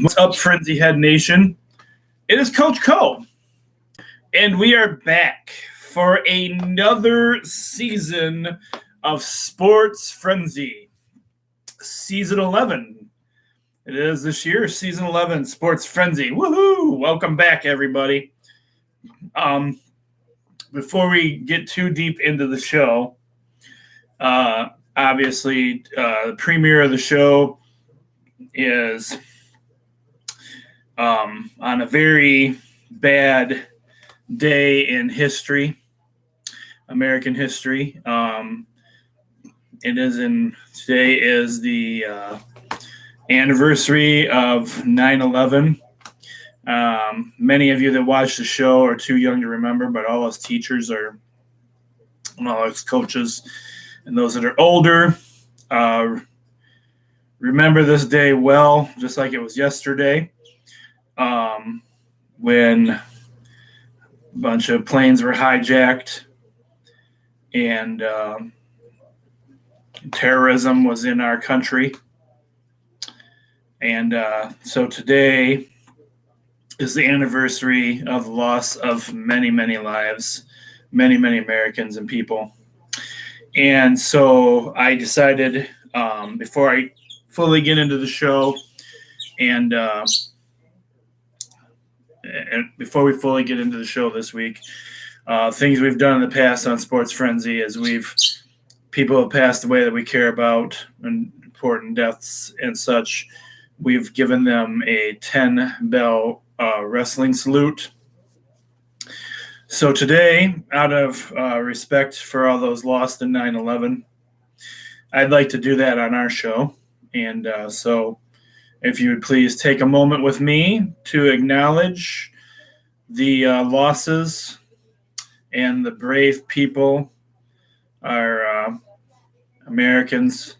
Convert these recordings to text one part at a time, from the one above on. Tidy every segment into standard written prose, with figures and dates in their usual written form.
What's up, Frenzy Head Nation? It is Coach Co, and we are back for another season of Sports Frenzy. Season 11. It is this year, Season 11, Sports Frenzy. Woohoo! Welcome back, everybody. Before we get too deep into the show, obviously, the premiere of the show is on a very bad day in history, American history. Today is the anniversary of 9/11. Many of you that watch the show are too young to remember, but all us teachers and all us coaches and those that are older remember this day well, just like it was yesterday, when a bunch of planes were hijacked and terrorism was in our country. And so today is the anniversary of the loss of many, many lives, many, many Americans and people. And so I decided, before I fully get into the show and before we fully get into the show this week, things we've done in the past on Sports Frenzy is people have passed away that we care about, and important deaths and such. We've given them a 10-bell wrestling salute. So today, out of respect for all those lost in 9/11, I'd like to do that on our show. And so if you would please take a moment with me to acknowledge the losses and the brave people, our Americans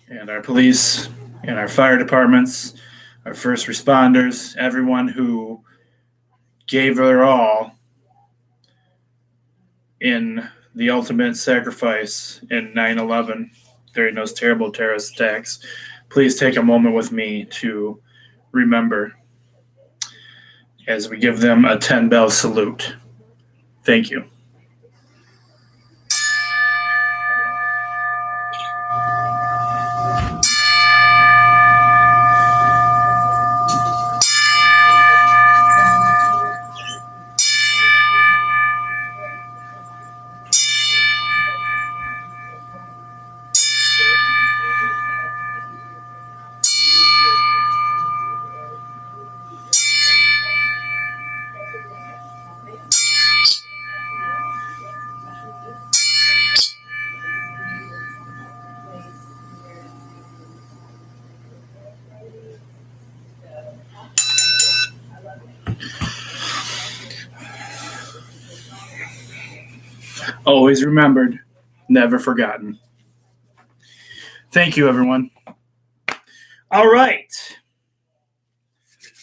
and our police and our fire departments, our first responders, everyone who gave their all in the ultimate sacrifice in 9/11 during those terrible terrorist attacks. Please take a moment with me to remember as we give them a 10-bell salute. Thank you. Always remembered, never forgotten. Thank you, everyone. All right.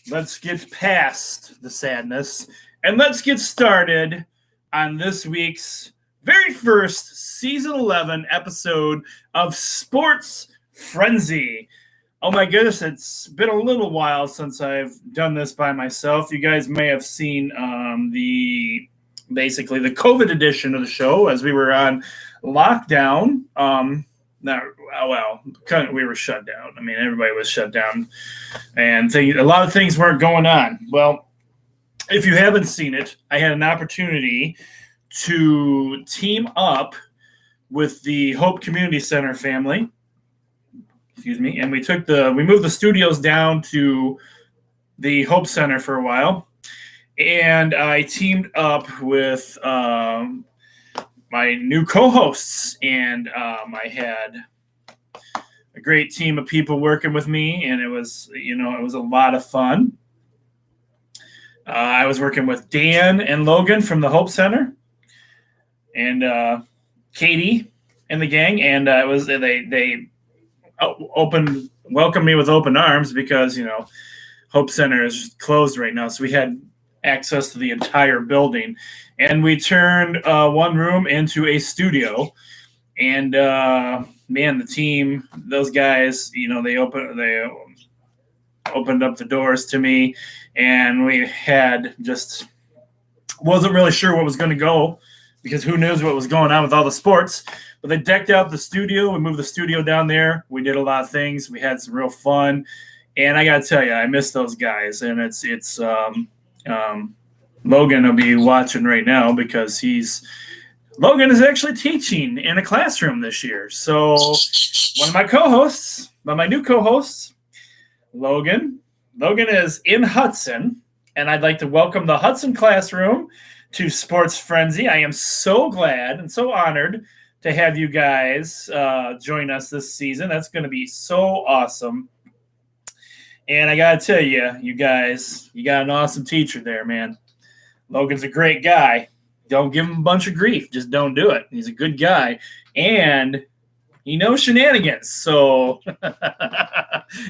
Let's get past the sadness and let's get started on this week's very first Season 11 episode of Sports Frenzy. Oh my goodness, it's been a little while since I've done this by myself. You guys may have seen the COVID edition of the show as we were on lockdown. We were shut down. I mean, everybody was shut down, and a lot of things weren't going on. Well, if you haven't seen it, I had an opportunity to team up with the Hope Community Center family. Excuse me, and we moved the studios down to the Hope Center for a while. And I teamed up with my new co-hosts, and I had a great team of people working with me, and it was a lot of fun. I was working with Dan and Logan from the Hope Center, and Katie and the gang, and they welcomed me with open arms because Hope Center is closed right now, so we had access to the entire building, and we turned one room into a studio. And man, the team, those guys, they opened up the doors to me, and we had just wasn't really sure what was going to go because who knows what was going on with all the sports. But they decked out the studio. We moved the studio down there. We did a lot of things. We had some real fun. And I got to tell you, I miss those guys. And it's Logan will be watching right now because Logan is actually teaching in a classroom this year. So one of my new co-hosts, Logan is in Hudson, and I'd like to welcome the Hudson classroom to Sports Frenzy. I am so glad and so honored to have you guys join us this season. That's going to be so awesome. And I got to tell you, you guys, you got an awesome teacher there, man. Logan's a great guy. Don't give him a bunch of grief. Just don't do it. He's a good guy. And he knows shenanigans. So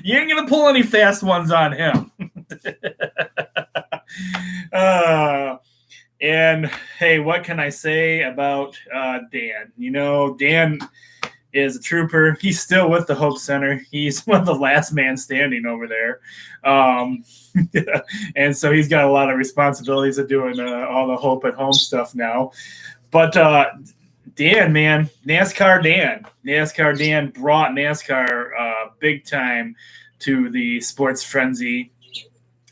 you ain't going to pull any fast ones on him. And, hey, what can I say about Dan? Dan is a trooper. He's still with the Hope Center. He's one of the last man standing over there. And so he's got a lot of responsibilities of doing all the Hope at Home stuff now. But Dan, man, NASCAR Dan brought NASCAR big time to the Sports Frenzy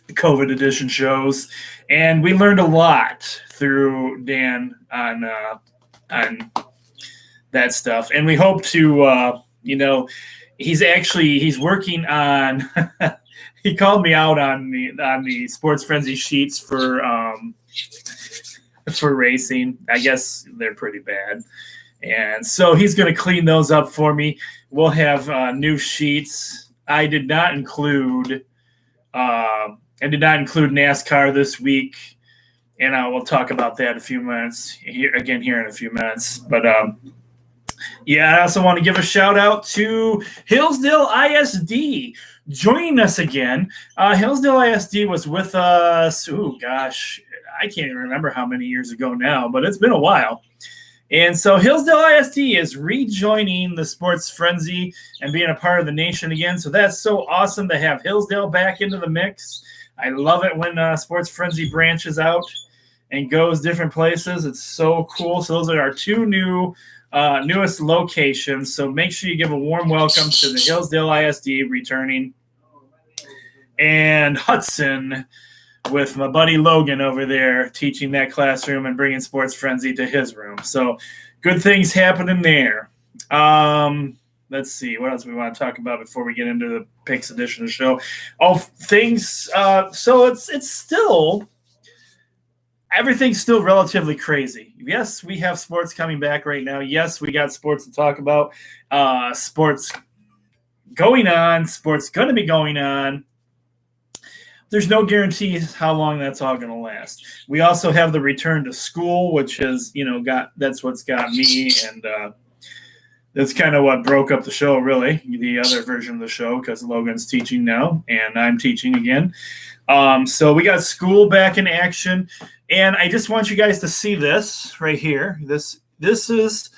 COVID edition shows. And we learned a lot through Dan on that stuff. And we hope to, he's working on, he called me out on the Sports Frenzy sheets for racing. I guess they're pretty bad. And so he's going to clean those up for me. We'll have new sheets. I did not include NASCAR this week, and I will talk about that in a few minutes. Here in a few minutes. But I also want to give a shout out to Hillsdale ISD joining us again. Hillsdale ISD was with us. Oh gosh, I can't even remember how many years ago now, but it's been a while. And so Hillsdale ISD is rejoining the Sports Frenzy and being a part of the nation again. So that's so awesome to have Hillsdale back into the mix. I love it when Sports Frenzy branches out and goes different places. It's so cool. So those are our two newest locations. So make sure you give a warm welcome to the Hillsdale ISD returning, and Hudson with my buddy Logan over there teaching that classroom and bringing Sports Frenzy to his room. So good things happening there. Let's see what else we want to talk about before we get into the picks edition of the show. Things. So it's still, everything's still relatively crazy. Yes, we have sports coming back right now. Yes, we got sports to talk about. Sports going on. Sports going to be going on. There's no guarantees how long that's all going to last. We also have the return to school, which is, that's what's got me, and that's kind of what broke up the show, really, the other version of the show, because Logan's teaching now, and I'm teaching again. So we got school back in action, and I just want you guys to see this right here. This is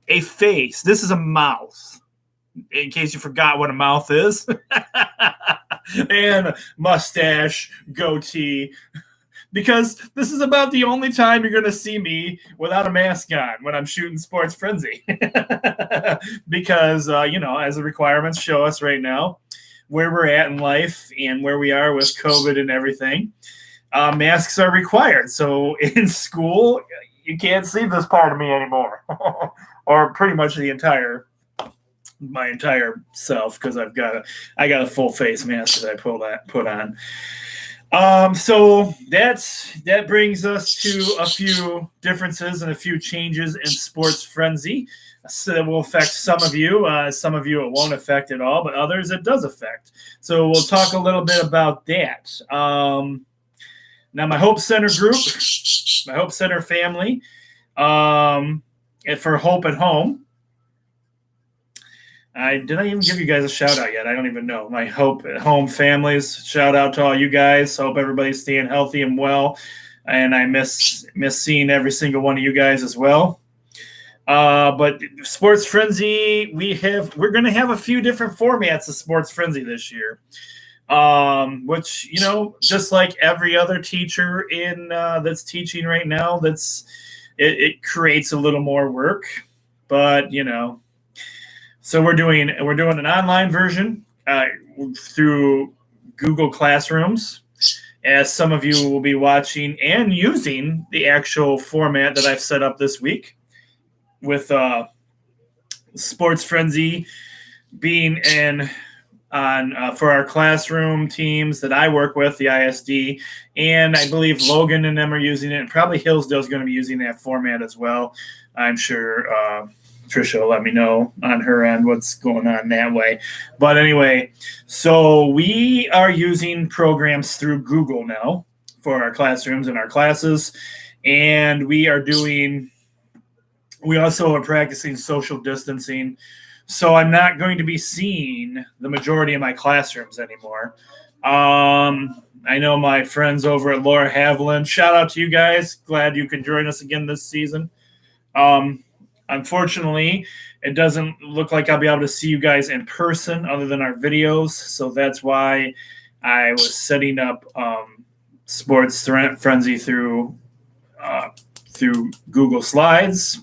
a face. This is a mouth, in case you forgot what a mouth is. And mustache, goatee, because this is about the only time you're going to see me without a mask on when I'm shooting Sports Frenzy. Because, as the requirements show us right now, where we're at in life and where we are with COVID and everything, masks are required. So in school, you can't see this part of me anymore, or pretty much my entire self, because I got a full face mask that I put on. So that brings us to a few differences and a few changes in Sports Frenzy. So that will affect some of you. Some of you it won't affect at all, but others it does affect. So we'll talk a little bit about that. Now, my Hope Center group, my Hope Center family, and for Hope at Home, Did I even give you guys a shout out yet? I don't even know. My Hope at Home families, shout out to all you guys. Hope everybody's staying healthy and well. And I miss seeing every single one of you guys as well. But Sports Frenzy, we're going to have a few different formats of Sports Frenzy this year. Which, just like every other teacher in that's teaching right now, it creates a little more work. But so we're doing an online version through Google Classrooms, as some of you will be watching and using the actual format that I've set up this week, with Sports Frenzy being for our classroom teams that I work with, the ISD, and I believe Logan and them are using it, and probably Hillsdale's going to be using that format as well. I'm sure Trisha will let me know on her end what's going on that way. But anyway, so we are using programs through Google now for our classrooms and our classes, and we also are practicing social distancing. So I'm not going to be seeing the majority of my classrooms anymore. I know my friends over at Laura Haviland. Shout out to you guys. Glad you can join us again this season. Unfortunately, it doesn't look like I'll be able to see you guys in person other than our videos. So that's why I was setting up Sports Frenzy through Google Slides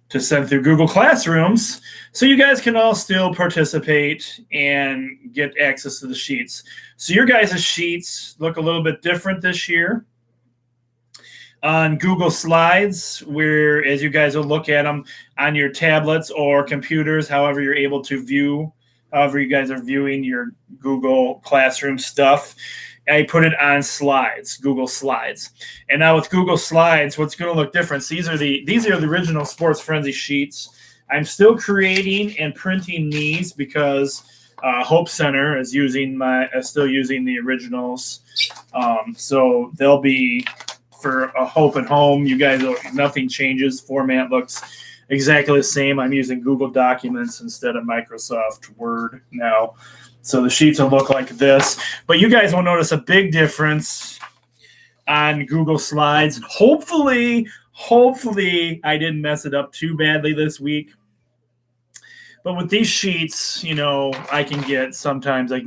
to send through Google Classrooms, so you guys can all still participate and get access to the sheets. So your guys' sheets look a little bit different this year. On Google Slides, where as you guys will look at them on your tablets or computers, however you're able to view, however you guys are viewing your Google Classroom stuff, I put it on Slides, Google Slides. And now with Google Slides, what's going to look different? These are the original Sports Frenzy sheets. I'm still creating and printing these because Hope Center is still using the originals. So they'll be for a Hope at Home. You guys, nothing changes. Format looks exactly the same. I'm using Google Documents instead of Microsoft Word now. So the sheets will look like this. But you guys will notice a big difference on Google Slides. Hopefully I didn't mess it up too badly this week. But with these sheets, sometimes I can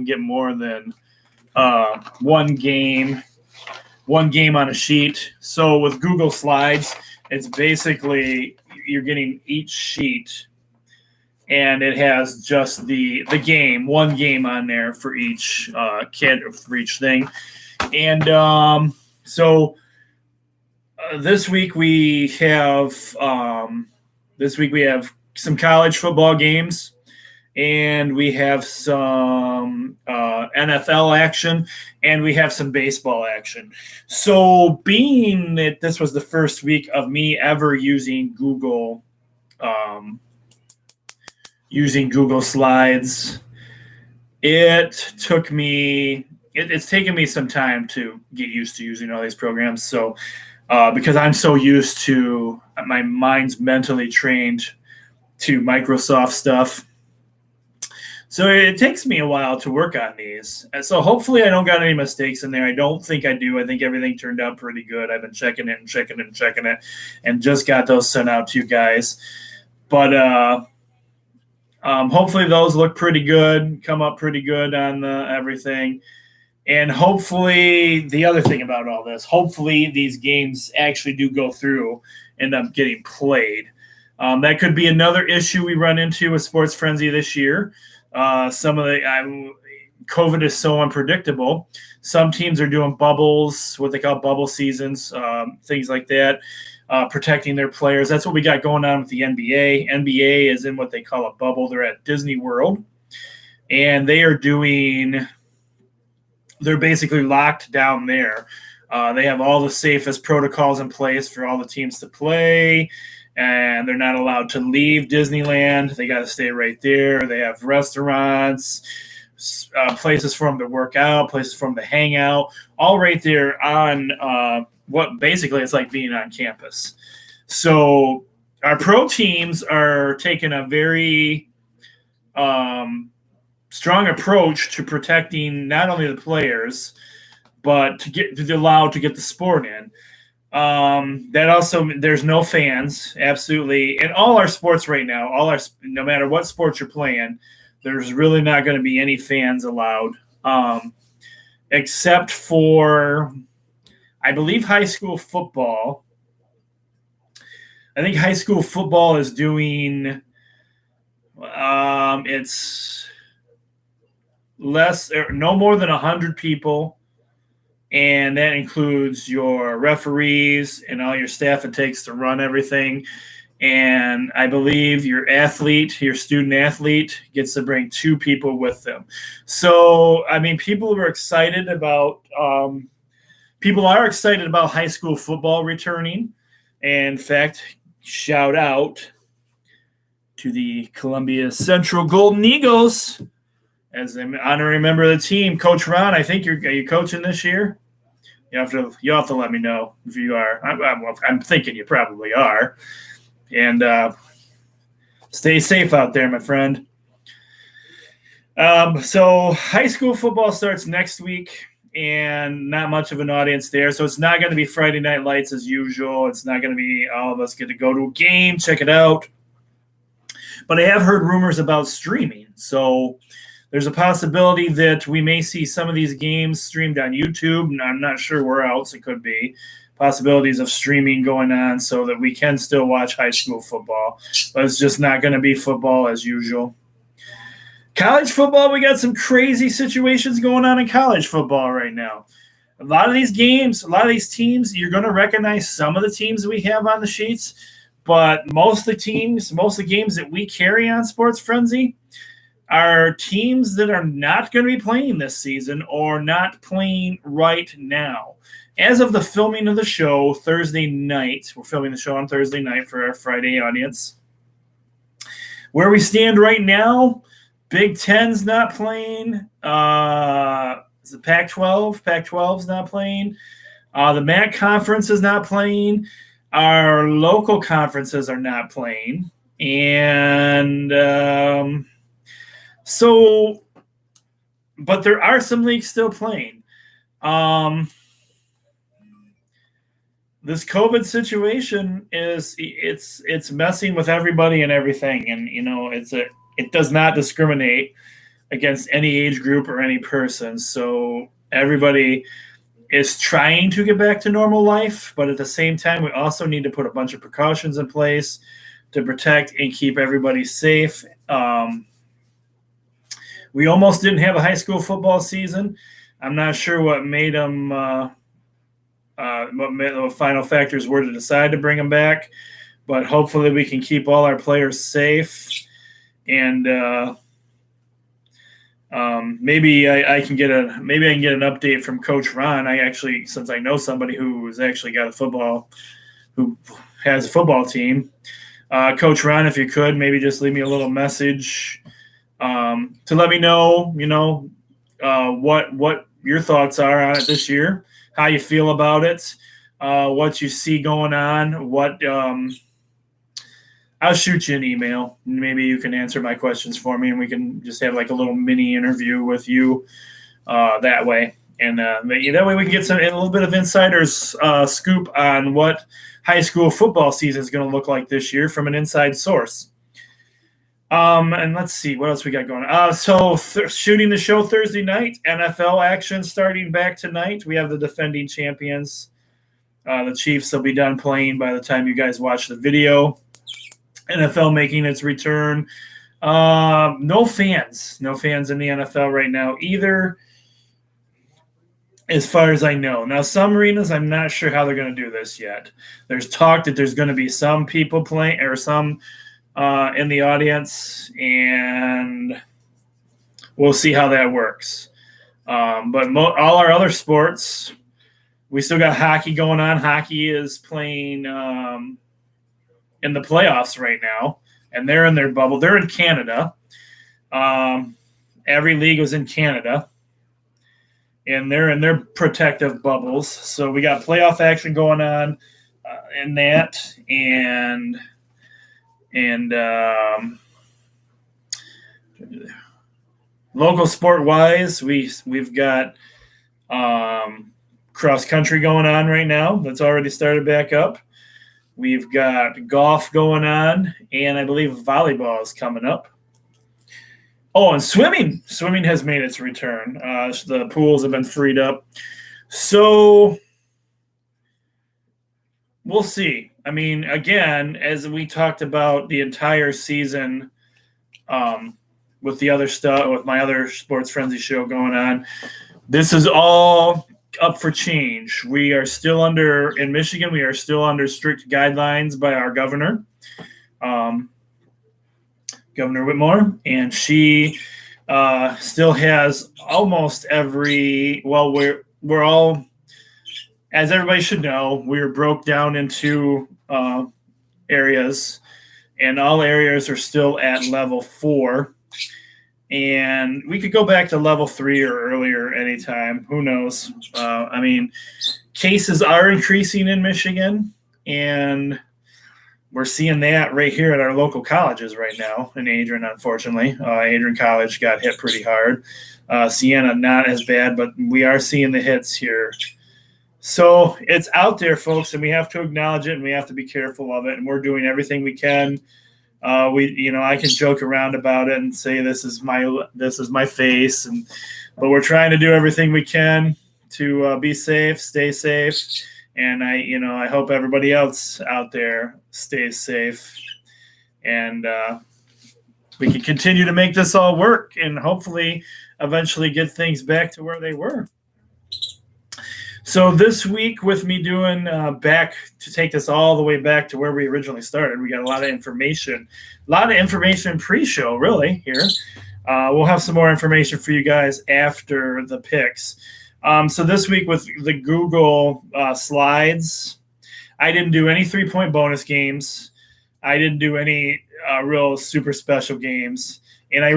get more than one game on a sheet. So with Google Slides, it's basically you're getting each sheet, and it has just the game, one game on there for each kid or for each thing. And so this week we have some college football games, and we have some NFL action, and we have some baseball action. So being that this was the first week of me ever using Google Slides, it's taken me some time to get used to using all these programs. So because I'm so used to, my mind's mentally trained to Microsoft stuff. So it takes me a while to work on these. And so hopefully I don't got any mistakes in there. I don't think I do. I think everything turned out pretty good. I've been checking it and just got those sent out to you guys. But hopefully those look pretty good, come up pretty good on everything. And hopefully the other thing about all this, hopefully these games actually do go through, end up getting played. That could be another issue we run into with Sports Frenzy this year. COVID is so unpredictable. Some teams are doing bubbles, what they call bubble seasons, things like that, protecting their players. That's what we got going on with the NBA. NBA is in what they call a bubble. They're at Disney World, and they're basically locked down there. They have all the safest protocols in place for all the teams to play, and they're not allowed to leave Disneyland. They got to stay right there. They have restaurants, places for them to work out, places for them to hang out, all right there on what basically it's like being on campus. So our pro teams are taking a very strong approach to protecting not only the players, but to allow to get the sport in. That also, there's no fans, absolutely, in all our sports right now. No matter what sports you're playing, there's really not going to be any fans allowed, except for, I believe, high school football. I think high school football is doing. It's no more than 100 people. And that includes your referees and all your staff it takes to run everything. And I believe your student athlete, gets to bring 2 people with them. So, I mean, people are excited about high school football returning. And in fact, shout out to the Columbia Central Golden Eagles as an honorary member of the team. Coach Ron, I think are you coaching this year? You have to let me know if you are. I'm thinking you probably are. And stay safe out there, my friend. So high school football starts next week, and not much of an audience there. So it's not going to be Friday Night Lights as usual. It's not going to be all of us get to go to a game, check it out. But I have heard rumors about streaming. So there's a possibility that we may see some of these games streamed on YouTube, and I'm not sure where else it could be. Possibilities of streaming going on so that we can still watch high school football, but it's just not going to be football as usual. College football, we got some crazy situations going on in college football right now. A lot of these games, a lot of these teams, you're going to recognize some of the teams we have on the sheets, but most of the games that we carry on Sports Frenzy are teams that are not going to be playing this season or not playing right now. As of the filming of the show Thursday night, we're filming the show on Thursday night for our Friday audience. Where we stand right now, Big Ten's not playing. Is the Pac-12? Pac-12's not playing. The MAC conference is not playing. Our local conferences are not playing. And but there are some leagues still playing. This COVID situation it's messing with everybody and everything, and it does not discriminate against any age group or any person. So everybody is trying to get back to normal life, but at the same time, we also need to put a bunch of precautions in place to protect and keep everybody safe. We almost didn't have a high school football season. I'm not sure what made them, what the final factors were to decide to bring them back, but hopefully we can keep all our players safe. And maybe I can get an update from Coach Ron. Since I know somebody who has actually got who has a football team, Coach Ron, if you could maybe just leave me a little message to let me know, what your thoughts are on it this year, how you feel about it, what you see going on, I'll shoot you an email. Maybe you can answer my questions for me, and we can just have like a little mini interview with you that way. And that way we can get a little bit of insider's scoop on what high school football season is going to look like this year from an inside source. And let's see what else we got going on. Shooting the show Thursday night, NFL action starting back tonight. We have the defending champions. The Chiefs will be done playing by the time you guys watch the video. NFL making its return. No fans in the NFL right now either, as far as I know. Now, some arenas, I'm not sure how they're going to do this yet. There's talk that there's going to be some people playing or some in the audience, and we'll see how that works. But all our other sports, we still got hockey going on. Hockey is playing in the playoffs right now, and they're in their bubble. They're in Canada. Every league was in Canada, and they're in their protective bubbles. So we got playoff action going on in that, and local sport wise, we've got cross country going on right now. That's already started back up. We've got golf going on, and I believe volleyball is coming up. Oh, and swimming. Swimming has made its return. The pools have been freed up. So we'll see. I mean, again, as we talked about the entire season with the other stuff, with my other Sports Frenzy show going on, this is all up for change. We are still in Michigan, we are still under strict guidelines by our governor, Governor Whitmore, and she still has almost we're all, as everybody should know, we're broke down into areas, and all areas are still at level 4. And we could go back to level 3 or earlier anytime. Who knows? I mean, cases are increasing in Michigan, and we're seeing that right here at our local colleges right now. In Adrian, unfortunately, Adrian College got hit pretty hard. Siena, not as bad, but we are seeing the hits here. So it's out there, folks, and we have to acknowledge it, and we have to be careful of it. And we're doing everything we can. I can joke around about it and say this is my face, but we're trying to do everything we can to be safe, stay safe, and I hope everybody else out there stays safe, and we can continue to make this all work, and hopefully, eventually get things back to where they were. So this week, with me doing back to take this all the way back to where we originally started, we got a lot of information pre-show, really, here. We'll have some more information for you guys after the picks. So this week with the Google Slides, I didn't do any 3-point bonus games. I didn't do any real super special games. And I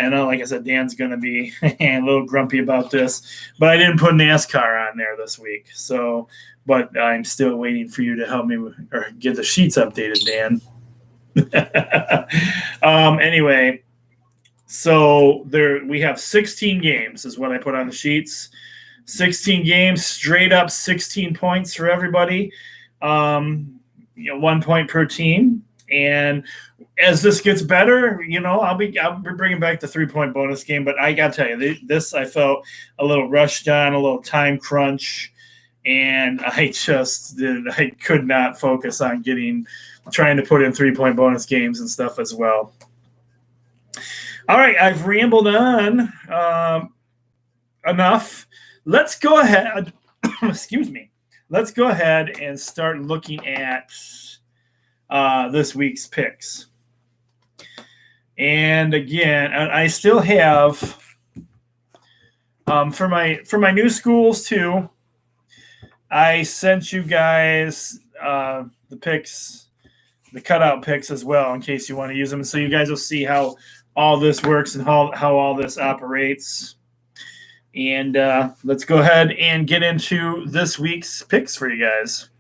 know, like I said, Dan's going to be a little grumpy about this, but I didn't put NASCAR on there this week. So, but I'm still waiting for you to help me or get the sheets updated, Dan. Anyway, so we have 16 games is what I put on the sheets. 16 games, straight up 16 points for everybody. 1 point per team. And as this gets better, I'll be bringing back the 3-point bonus game. But I got to tell you, this I felt a little rushed on, a little time crunch, and I could not focus on trying to put in 3-point bonus games and stuff as well. All right, I've rambled on enough. Let's go ahead. Excuse me. Let's go ahead and start looking at this week's picks. And again, I still have for my new schools too. I sent you guys the picks, the cutout picks as well, in case you want to use them. So you guys will see how all this works and how all this operates. And let's go ahead and get into this week's picks for you guys.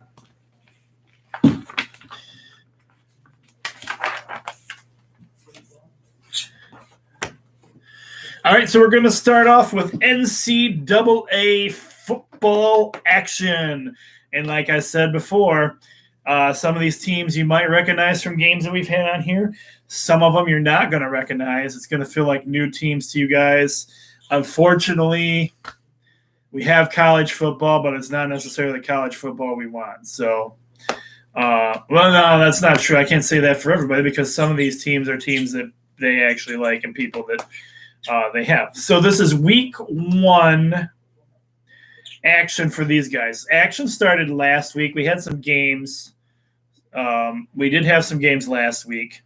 All right, so we're going to start off with NCAA football action. And like I said before, some of these teams you might recognize from games that we've had on here. Some of them you're not going to recognize. It's going to feel like new teams to you guys. Unfortunately, we have college football, but it's not necessarily the college football we want. So, no, that's not true. I can't say that for everybody because some of these teams are teams that they actually like and people that they have. So this is week 1 action for these guys. Action started last week. We had some games. We did have some games last week.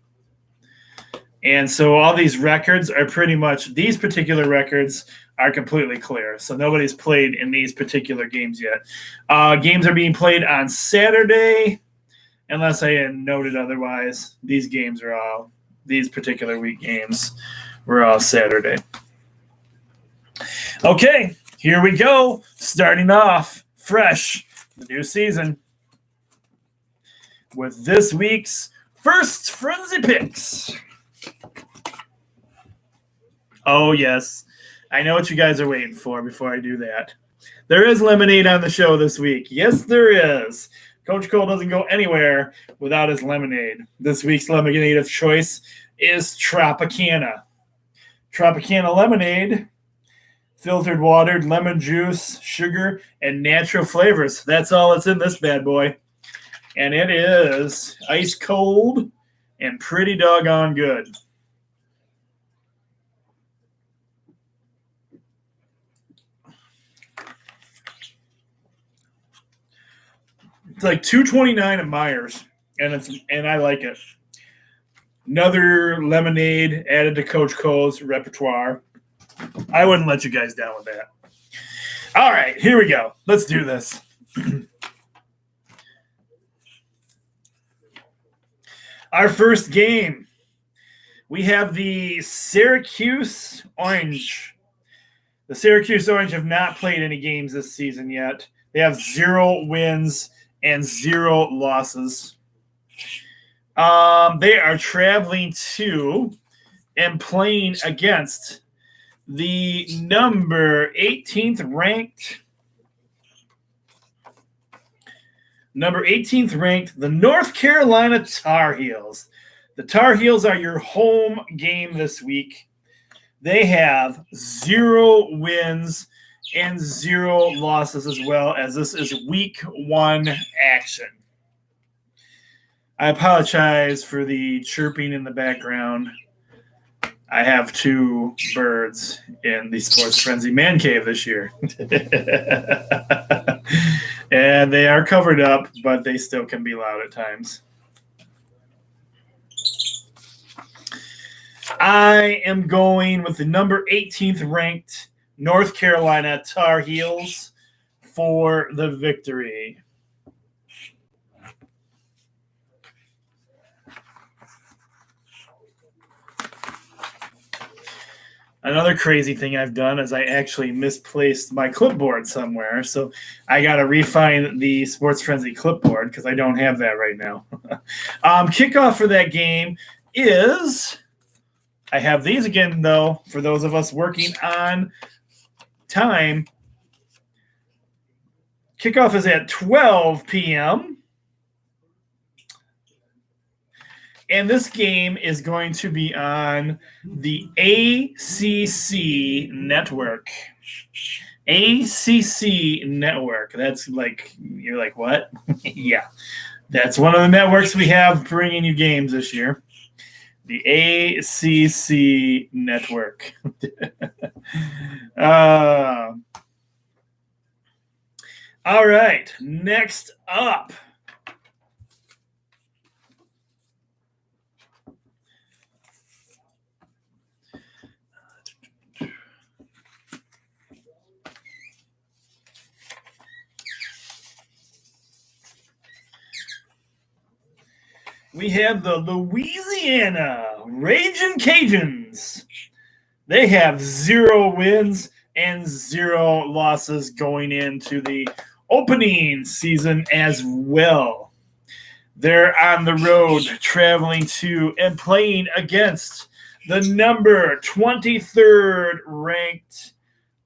And so all these records are these particular records are completely clear. So nobody's played in these particular games yet. Games are being played on Saturday, unless I had noted otherwise. These particular week games were all Saturday. Okay, here we go. Starting off fresh, the new season, with this week's first Frenzy Picks. Oh, yes. I know what you guys are waiting for before I do that. There is lemonade on the show this week. Yes, there is. Coach Cole doesn't go anywhere without his lemonade. This week's lemonade of choice is Tropicana. Tropicana lemonade, filtered water, lemon juice, sugar, and natural flavors. That's all that's in this bad boy. And it is ice cold and pretty doggone good. It's like $2.29 at Myers, and I like it. Another lemonade added to Coach Cole's repertoire. I wouldn't let you guys down with that. All right, here we go. Let's do this. Our first game, we have the Syracuse Orange. The Syracuse Orange have not played any games this season yet. They have 0 wins and 0 losses. They are traveling to and playing against the number 18th ranked, the North Carolina Tar Heels. The Tar Heels are your home game this week. They have 0 wins and 0 losses as well, as this is week 1 action. I apologize for the chirping in the background. I have 2 birds in the Sports Frenzy Man Cave this year. And they are covered up, but they still can be loud at times. I am going with the number 18th ranked North Carolina Tar Heels for the victory. Another crazy thing I've done is I actually misplaced my clipboard somewhere. So I got to refine the Sports Frenzy clipboard because I don't have that right now. Kickoff for that game is, I have these again, though, for those of us working on time. Kickoff is at 12 p.m. And this game is going to be on the ACC network. ACC network. That's like, you're like, what? Yeah. That's one of the networks we have bringing you games this year. The ACC network. All right. Next up. We have the Louisiana Ragin' Cajuns. They have 0 wins and 0 losses going into the opening season as well. They're on the road traveling to and playing against the number 23rd ranked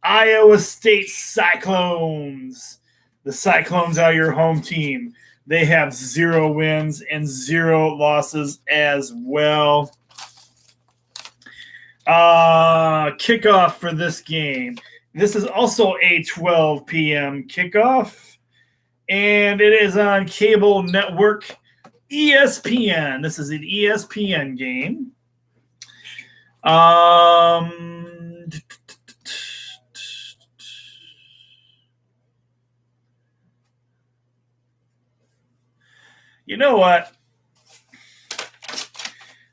Iowa State Cyclones. The Cyclones are your home team. They have 0 wins and 0 losses as well. Kickoff for this game. This is also a 12 p.m. kickoff, and it is on cable network ESPN. This is an ESPN game. You know what?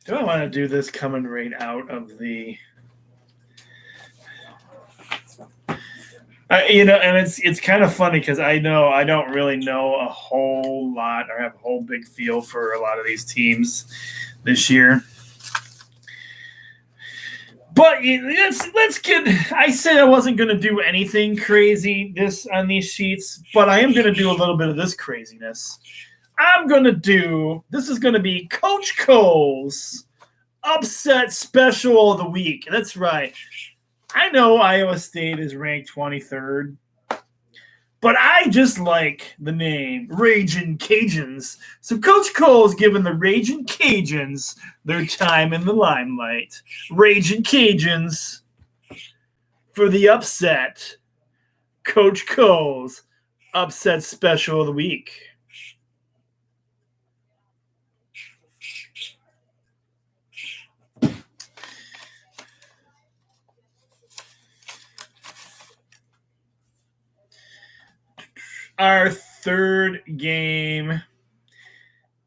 Do I want to do this coming right out of the and it's kind of funny because I know I don't really know a whole lot or have a whole big feel for a lot of these teams this year. But let's get. I said I wasn't going to do anything crazy on these sheets, but I am going to do a little bit of this craziness. This is going to be Coach Cole's upset special of the week. That's right. I know Iowa State is ranked 23rd, but I just like the name Ragin' Cajuns. So Coach Cole's giving the Ragin' Cajuns their time in the limelight. Ragin' Cajuns for the upset. Coach Cole's upset special of the week. Our third game,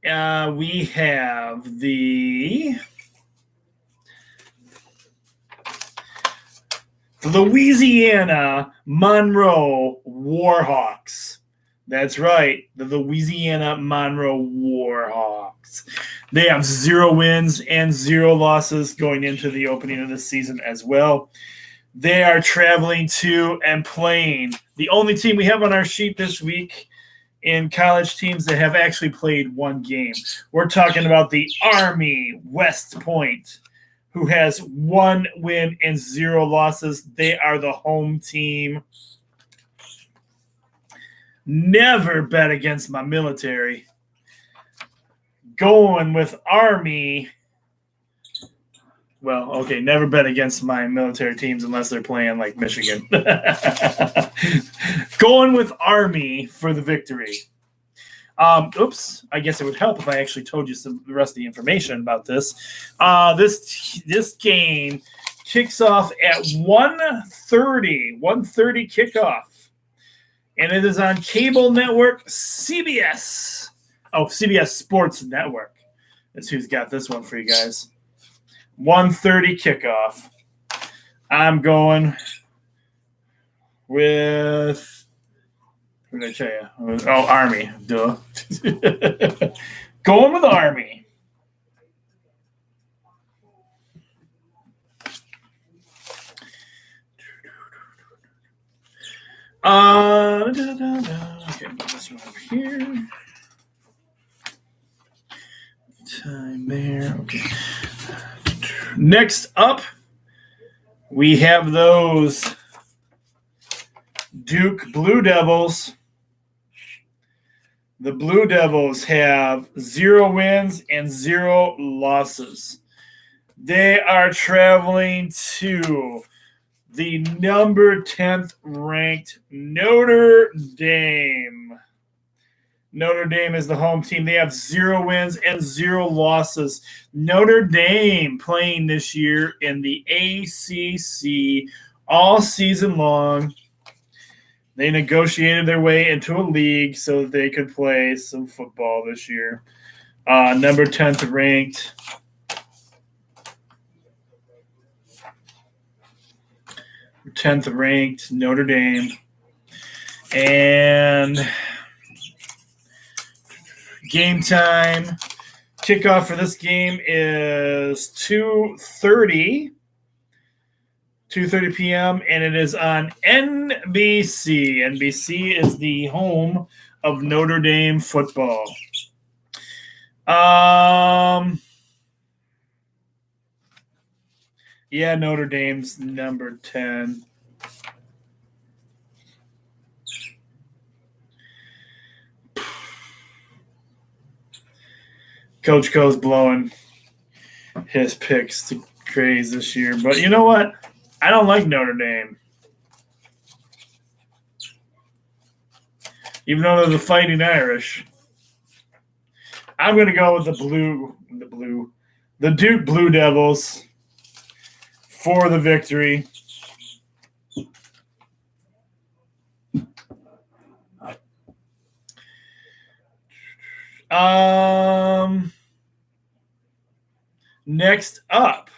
we have the Louisiana Monroe Warhawks. That's right, the Louisiana Monroe Warhawks. They have 0 wins and 0 losses going into the opening of the season as well. They are traveling to and playing the only team we have on our sheet this week in college teams that have actually played 1 game. We're talking about the Army West Point, who has 1 win and 0 losses. They are the home team. Never bet against my military. Going with Army. Well, okay, never bet against my military teams unless they're playing like Michigan. Going with Army for the victory. Oops, I guess it would help if I actually told you the rest of the information about this. This game kicks off at 1:30 kickoff. And it is on cable network CBS. Oh, CBS Sports Network. That's who's got this one for you guys. 1:30 kickoff. I'm going with, what did I tell you? Oh, Army. Duh. Going with Army. Okay, put this one over here. Time there. Okay. Next up, we have those Duke Blue Devils. The Blue Devils have 0 wins and 0 losses. They are traveling to the number 10th ranked Notre Dame. Notre Dame is the home team. They have 0 wins and 0 losses. Notre Dame playing this year in the ACC all season long. They negotiated their way into a league so that they could play some football this year. Number 10th ranked. Notre Dame. And game time. Kickoff for this game is 2:30 p.m. and it is on NBC. NBC is the home of Notre Dame football. Yeah, Notre Dame's number 10. Coach Co's blowing his picks to craze this year. But you know what? I don't like Notre Dame. Even though they're the Fighting Irish. I'm going to go with the Duke Blue Devils for the victory. Next up,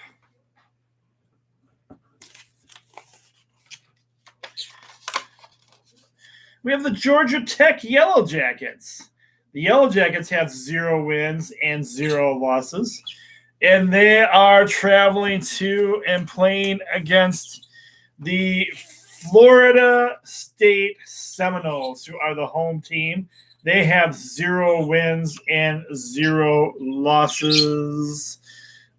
we have the Georgia Tech Yellow Jackets. The Yellow Jackets have 0 wins and 0 losses, and they are traveling to and playing against the Florida State Seminoles, who are the home team. They have 0 wins and 0 losses.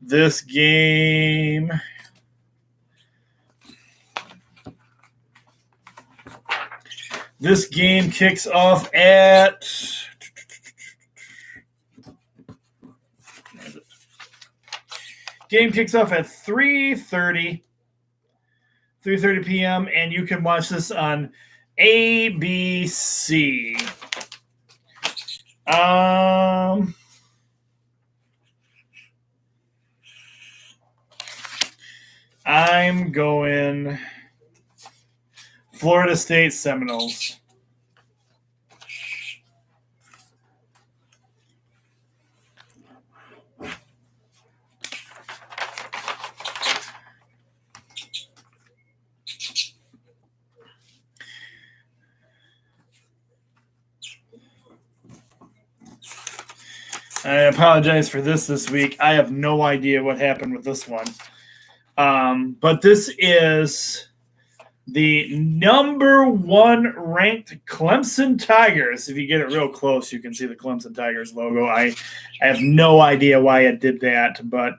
This game kicks off at Game kicks off at 3:30 p.m. and you can watch this on ABC. I'm going Florida State Seminoles. I apologize for this week. I have no idea what happened with this one. But this is the number 1 ranked Clemson Tigers. If you get it real close, you can see the Clemson Tigers logo. I have no idea why it did that, but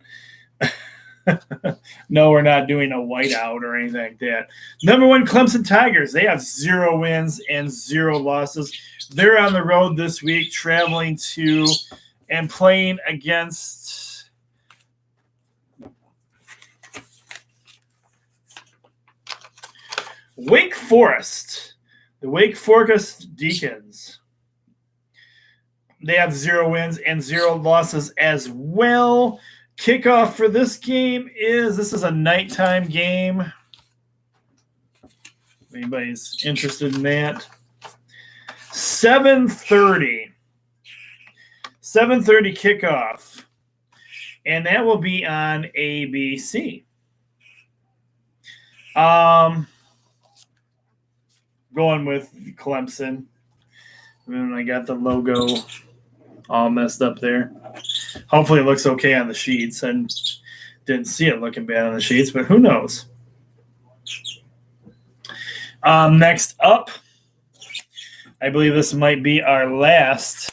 no, we're not doing a whiteout or anything like that. Number 1 Clemson Tigers. They have 0 wins and 0 losses. They're on the road this week, traveling to and playing against Wake Forest, the Wake Forest Deacons. They have 0 wins and 0 losses as well. Kickoff for this game is a nighttime game. If anybody's interested in that. 7:30 kickoff, and that will be on ABC. Going with Clemson. And I got the logo all messed up there. Hopefully it looks okay on the sheets. I didn't see it looking bad on the sheets, but who knows? Next up, I believe this might be our last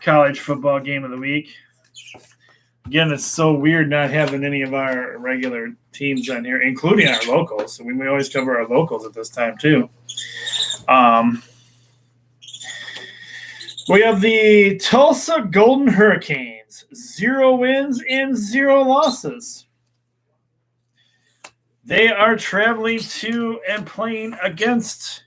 college football game of the week. Again, it's so weird not having any of our regular teams on here, including our locals. So we always cover our locals at this time too. We have the Tulsa Golden Hurricanes, 0 wins and 0 losses. They are traveling to and playing against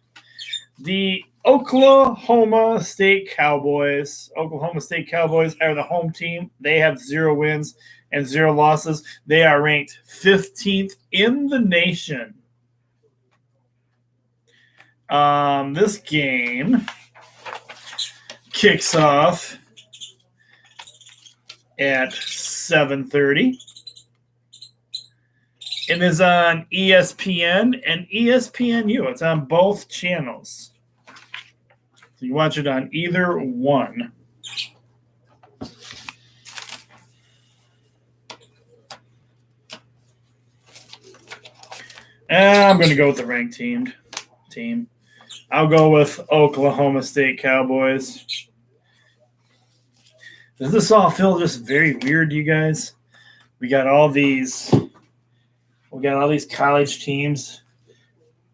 the Oklahoma State Cowboys. Oklahoma State Cowboys are the home team. They have 0 wins and 0 losses. They are ranked 15th in the nation. This game kicks off at 7:30. It is on ESPN and ESPNU. It's on both channels. So you watch it on either one. I'm going to go with the ranked team. I'll go with Oklahoma State Cowboys. Does this all feel just very weird to you guys? We got all these college teams.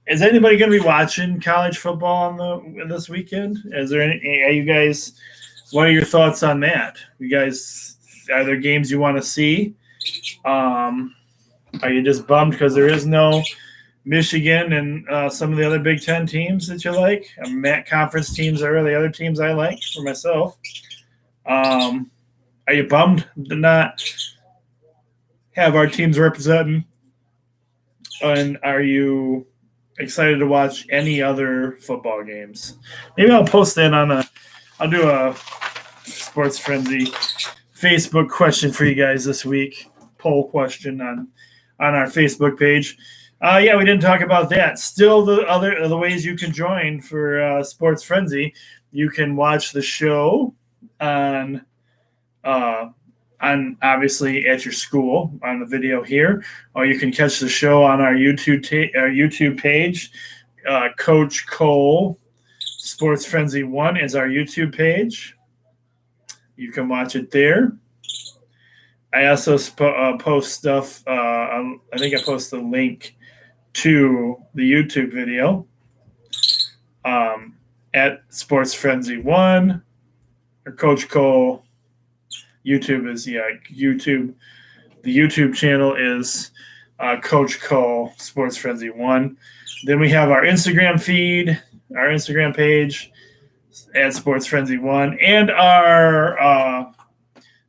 Is anybody going to be watching college football this weekend? Are you guys? What are your thoughts on that? You guys, are there games you want to see? Are you just bummed because there is no Michigan and some of the other Big Ten teams that you like? MAC conference teams are the other teams I like for myself. Are you bummed to not have our teams representing? And are you excited to watch any other football games? Maybe I'll post that I'll do a Sports Frenzy Facebook question for you guys this week. Poll question on our Facebook page. We didn't talk about that. Still, the ways you can join for Sports Frenzy, you can watch the show on obviously at your school on the video here, or you can catch the show on our YouTube page. Coach Cole Sports Frenzy 1 is our YouTube page. You can watch it there. I also post stuff. I think I post a link to the YouTube video at Sports Frenzy 1 or Coach Cole. YouTube is, YouTube. The YouTube channel is Coach Cole Sports Frenzy 1. Then we have our Instagram feed, our Instagram page at Sports Frenzy 1, and our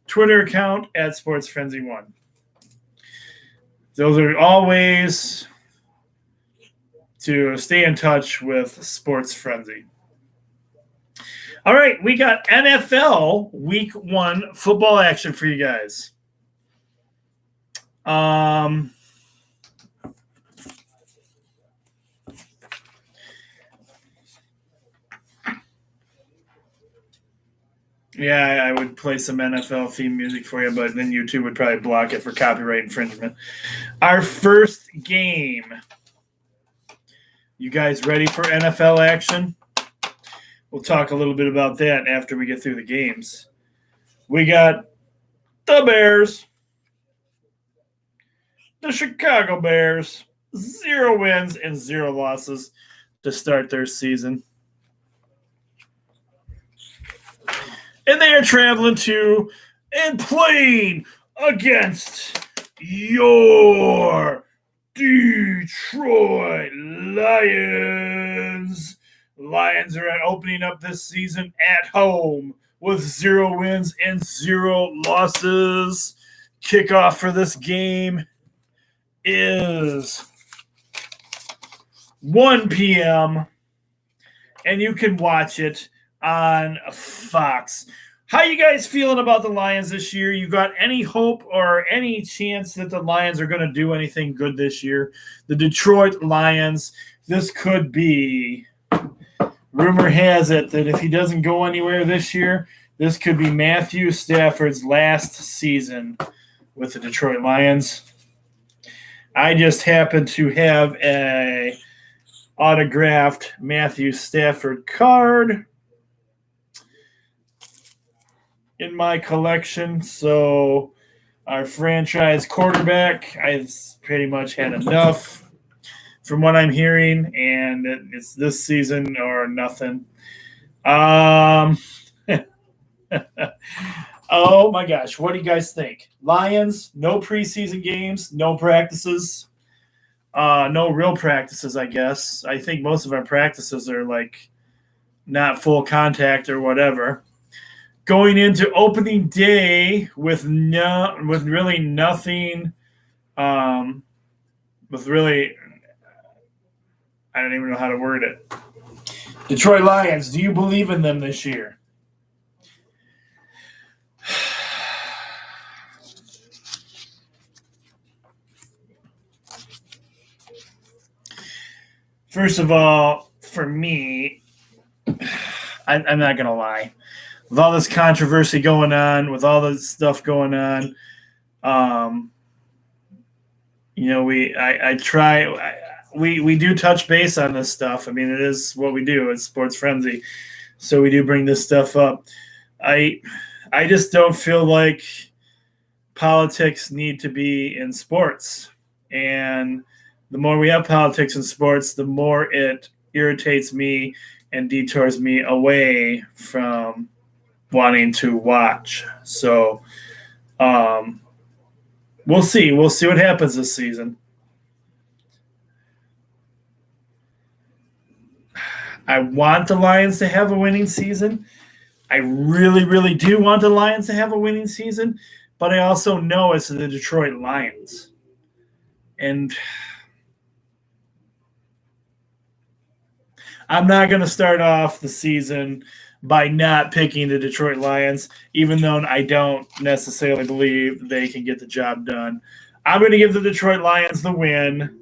Twitter account at Sports Frenzy 1. Those are all ways to stay in touch with Sports Frenzy. All right, we got NFL Week 1 football action for you guys. Yeah, I would play some NFL theme music for you, but then YouTube would probably block it for copyright infringement. Our first game. You guys ready for NFL action? We'll talk a little bit about that after we get through the games. We got the Bears. The Chicago Bears. 0 wins and 0 losses to start their season. And they are traveling to and playing against your Detroit Lions. Lions are opening up this season at home with 0 wins and 0 losses. Kickoff for this game is 1 p.m. and you can watch it on Fox. How you guys feeling about the Lions this year? You got any hope or any chance that the Lions are going to do anything good this year? The Detroit Lions, this could be, rumor has it that if he doesn't go anywhere this year, this could be Matthew Stafford's last season with the Detroit Lions. I just happen to have a autographed Matthew Stafford card in my collection. So our franchise quarterback, I've pretty much had enough from what I'm hearing, and it's this season or nothing. Oh my gosh, what do you guys think? Lions, no preseason games, no practices, no real practices, I guess. I think most of our practices are like not full contact or whatever. Going into opening day with really nothing, with really, I don't even know how to word it. Detroit Lions, do you believe in them this year? First of all, for me, I'm not going to lie. With all this controversy going on, with all this stuff going on, we do touch base on this stuff. I mean, it is what we do. It's Sports Frenzy, so we do bring this stuff up. I just don't feel like politics need to be in sports, and the more we have politics in sports, the more it irritates me and detours me away from wanting to watch. So we'll see. We'll see what happens this season. I want the Lions to have a winning season. I really, really do want the Lions to have a winning season, but I also know it's the Detroit Lions. And I'm not going to start off the season by not picking the Detroit Lions, even though I don't necessarily believe they can get the job done. I'm going to give the Detroit Lions the win.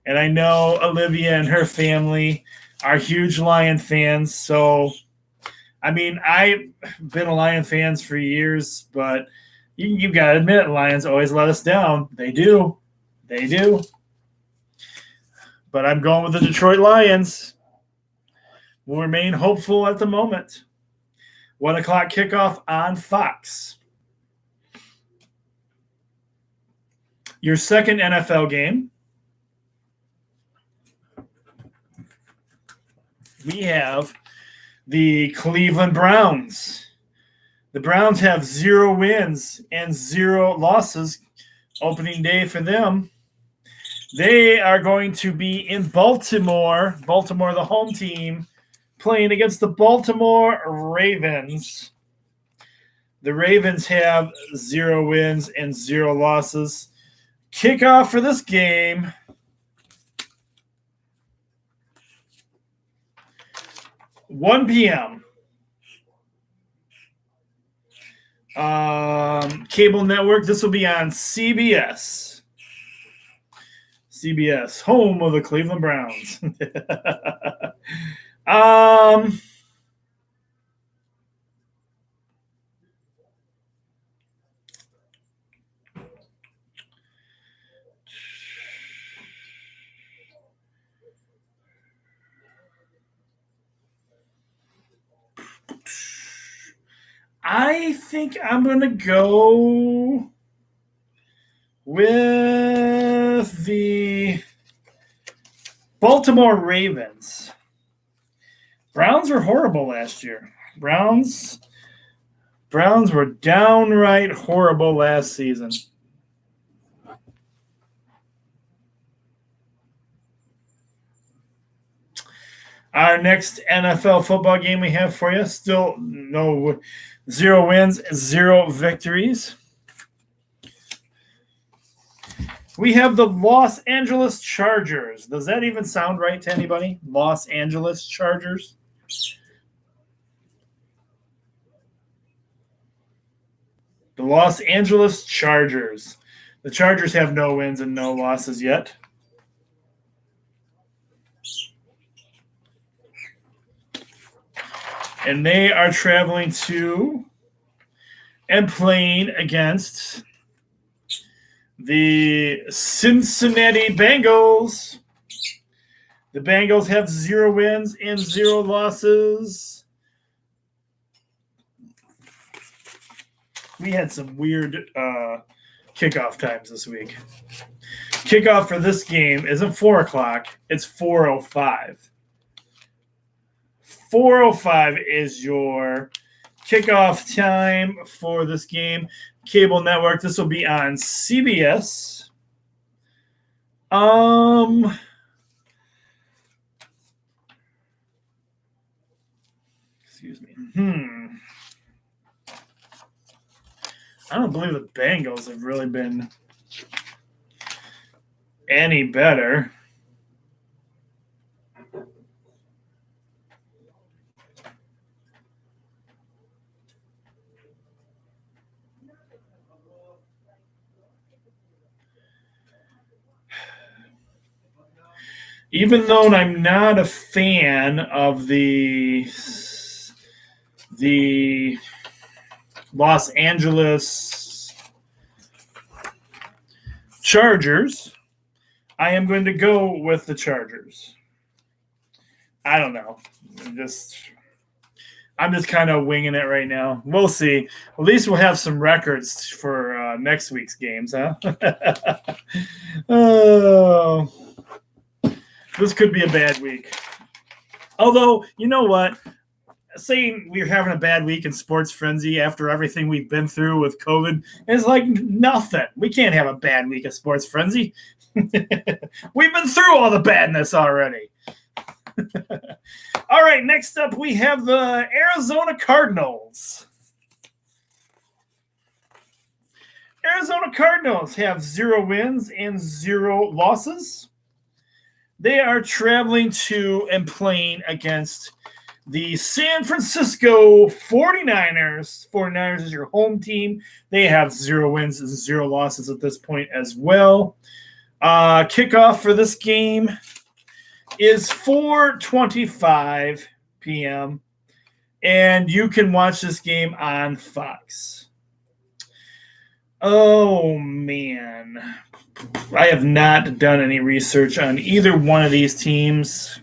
And I know Olivia and her family are huge Lion fans. So, I mean, I've been a Lion fan for years, but you got to admit, Lions always let us down. They do. They do. But I'm going with the Detroit Lions. We'll remain hopeful at the moment. 1 o'clock kickoff on Fox. Your second NFL game, we have the Cleveland Browns. The Browns have 0 wins and 0 losses. Opening day for them. They are going to be in Baltimore. Baltimore, the home team, playing against the Baltimore Ravens. The Ravens have 0 wins and 0 losses. Kickoff for this game, (1 p.m. Cable network. This will be on CBS. CBS, home of the Cleveland Browns. I think I'm going to go with the Baltimore Ravens. Browns were horrible last year. Browns were downright horrible last season. Our next NFL football game we have for you, still no 0 wins, 0 victories. We have the Los Angeles Chargers. Does that even sound right to anybody? Los Angeles Chargers? The Los Angeles Chargers. The Chargers have no wins and no losses yet. And they are traveling to and playing against the Cincinnati Bengals. The Bengals have 0 wins and 0 losses. We had some weird kickoff times this week. Kickoff for this game isn't 4 o'clock. It's 4:05. 4:05 is your kickoff time for this game. Cable network. This will be on CBS. Excuse me. I don't believe the Bengals have really been any better. Even though I'm not a fan of the Los Angeles Chargers, I am going to go with the Chargers. I don't know. I'm just kind of winging it right now. We'll see. At least we'll have some records for next week's games, huh? Oh. This could be a bad week. Although, you know what? Saying we're having a bad week in Sports Frenzy after everything we've been through with COVID is like nothing. We can't have a bad week of Sports Frenzy. We've been through all the badness already. All right, next up we have the Arizona Cardinals. Arizona Cardinals have 0 wins and 0 losses. They are traveling to and playing against the San Francisco 49ers. 49ers is your home team. They have 0 wins and 0 losses at this point as well. Kickoff for this game is 4:25 p.m. And you can watch this game on Fox. Oh, man. I have not done any research on either one of these teams.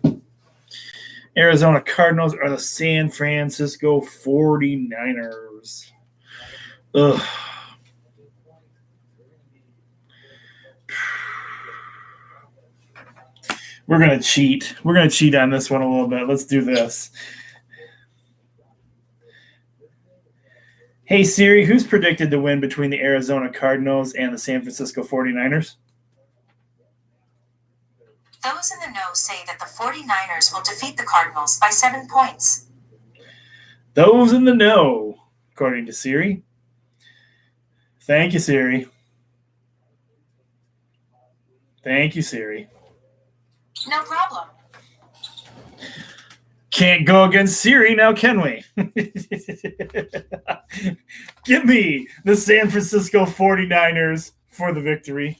Arizona Cardinals or the San Francisco 49ers. Ugh. We're going to cheat. We're going to cheat on this one a little bit. Let's do this. Hey, Siri, who's predicted to win between the Arizona Cardinals and the San Francisco 49ers? Those in the know say that the 49ers will defeat the Cardinals by 7 points. Those in the know, according to Siri. Thank you, Siri. Thank you, Siri. No problem. Can't go against Siri now, can we? Give me the San Francisco 49ers for the victory.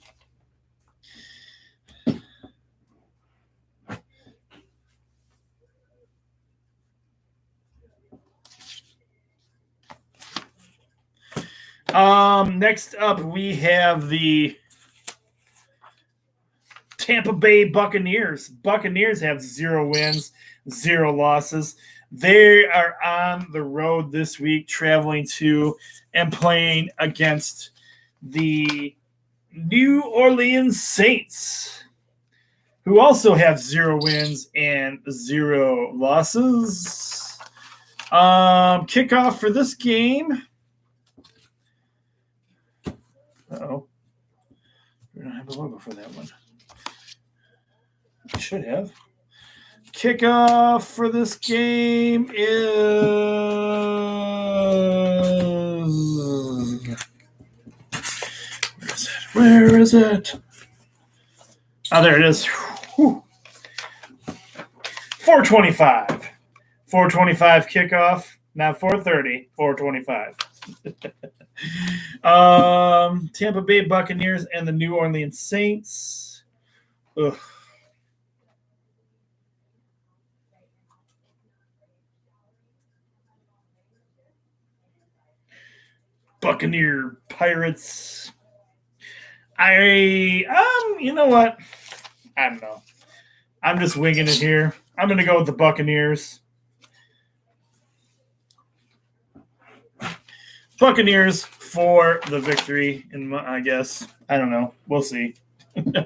Next up, we have the Tampa Bay Buccaneers. Buccaneers have 0 wins, 0 losses. They are on the road this week, traveling to and playing against the New Orleans Saints, who also have 0 wins and 0 losses. Kickoff for this game. Uh-oh. We don't have a logo for that one. I should have. Kickoff for this game is... Where is it? Oh, there it is. Whew. 4:25. 4:25 kickoff. Not 4:30. 4:25. Tampa Bay Buccaneers and the New Orleans Saints. Ugh. Buccaneer Pirates. You know what? I don't know. I'm just winging it here. I'm going to go with the Buccaneers. Buccaneers for the victory, I guess. I don't know. We'll see. All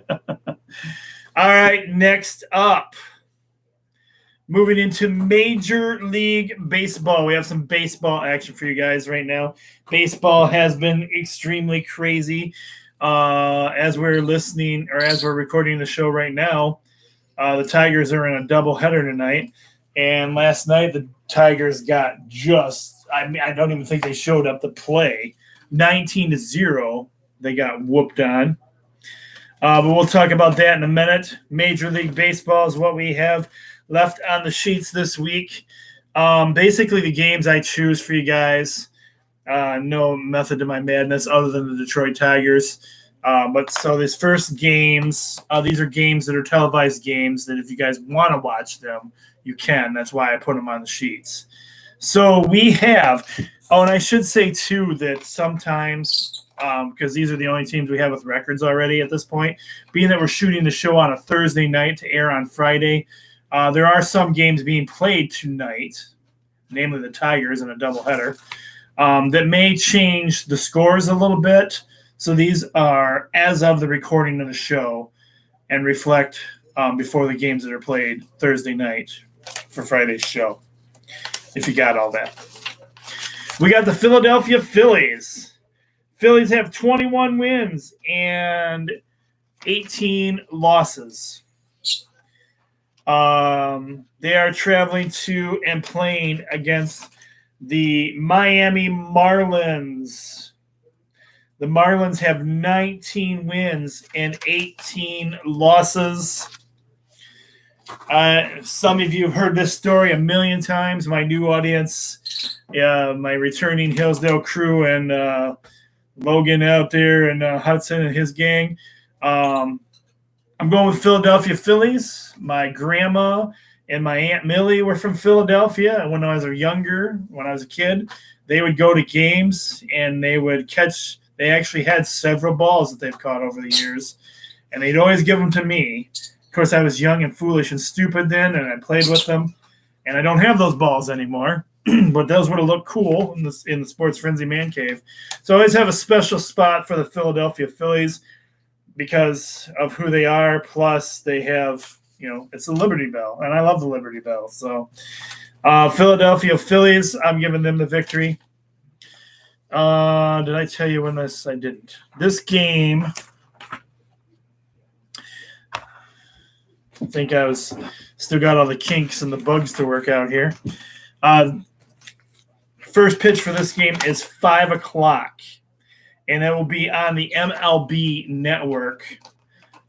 right, next up. Moving into Major League Baseball. We have some baseball action for you guys right now. Baseball has been extremely crazy. As we're listening, or as we're recording the show right now, the Tigers are in a doubleheader tonight. And last night, the Tigers got I don't even think they showed up to play. 19-0, they got whooped on. But we'll talk about that in a minute. Major League Baseball is what we have left on the sheets this week. Basically, the games I choose for you guys. No method to my madness other than the Detroit Tigers. But so these first games, these are games that are televised games that if you guys want to watch them, you can. That's why I put them on the sheets. So we have, and I should say too that sometimes, because these are the only teams we have with records already at this point, being that we're shooting the show on a Thursday night to air on Friday, there are some games being played tonight, namely the Tigers in a doubleheader, that may change the scores a little bit. So these are as of the recording of the show and reflect before the games that are played Thursday night for Friday's show, if you got all that. We got the Philadelphia Phillies. Phillies have 21 wins and 18 losses. They are traveling to and playing against the Miami Marlins. The Marlins have 19 wins and 18 losses. Some of you have heard this story a million times. My new audience, my returning Hillsdale crew, and Logan out there, and Hudson and his gang. I'm going with Philadelphia Phillies. My grandma and my Aunt Millie were from Philadelphia. And when I was a kid, they would go to games and they would catch. They actually had several balls that they've caught over the years, and they'd always give them to me. Of course, I was young and foolish and stupid then, and I played with them. And I don't have those balls anymore, but those would have looked cool in the Sports Frenzy Man Cave. So I always have a special spot for the Philadelphia Phillies because of who they are. Plus, they have, it's the Liberty Bell, and I love the Liberty Bell. So, Philadelphia Phillies, I'm giving them the victory. Did I tell you when this? I didn't. This game, I think I was still got all the kinks and the bugs to work out here. First pitch for this game is 5 o'clock, and it will be on the MLB network.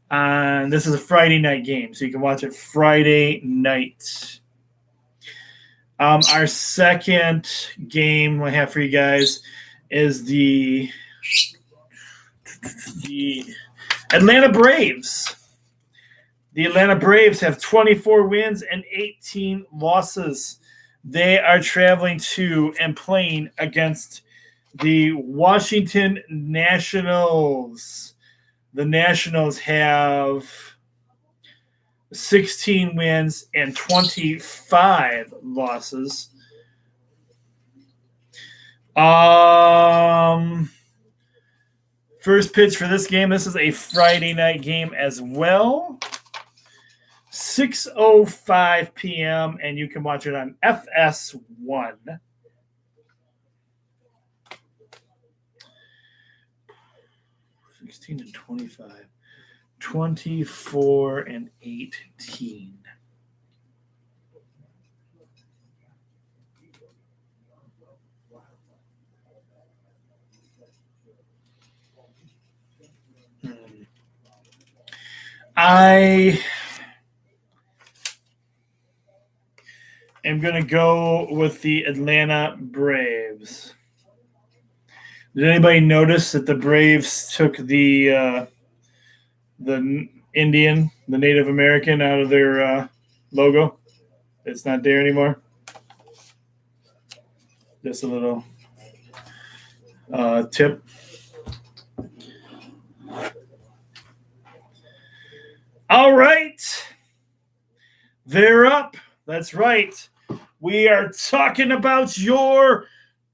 This is a Friday night game, so you can watch it Friday night. Our second game I have for you guys is the Atlanta Braves. The Atlanta Braves have 24 wins and 18 losses. They are traveling to and playing against the Washington Nationals. The Nationals have 16 wins and 25 losses. First pitch for this game. This is a Friday night game as well. 6:05 p.m. and you can watch it on FS1. (16 and 25), 24 and 18. I am going to go with the Atlanta Braves. Did anybody notice that the Braves took the Indian, the Native American, out of their logo? It's not there anymore. Just a little tip. All right. They're up. That's right. We are talking about your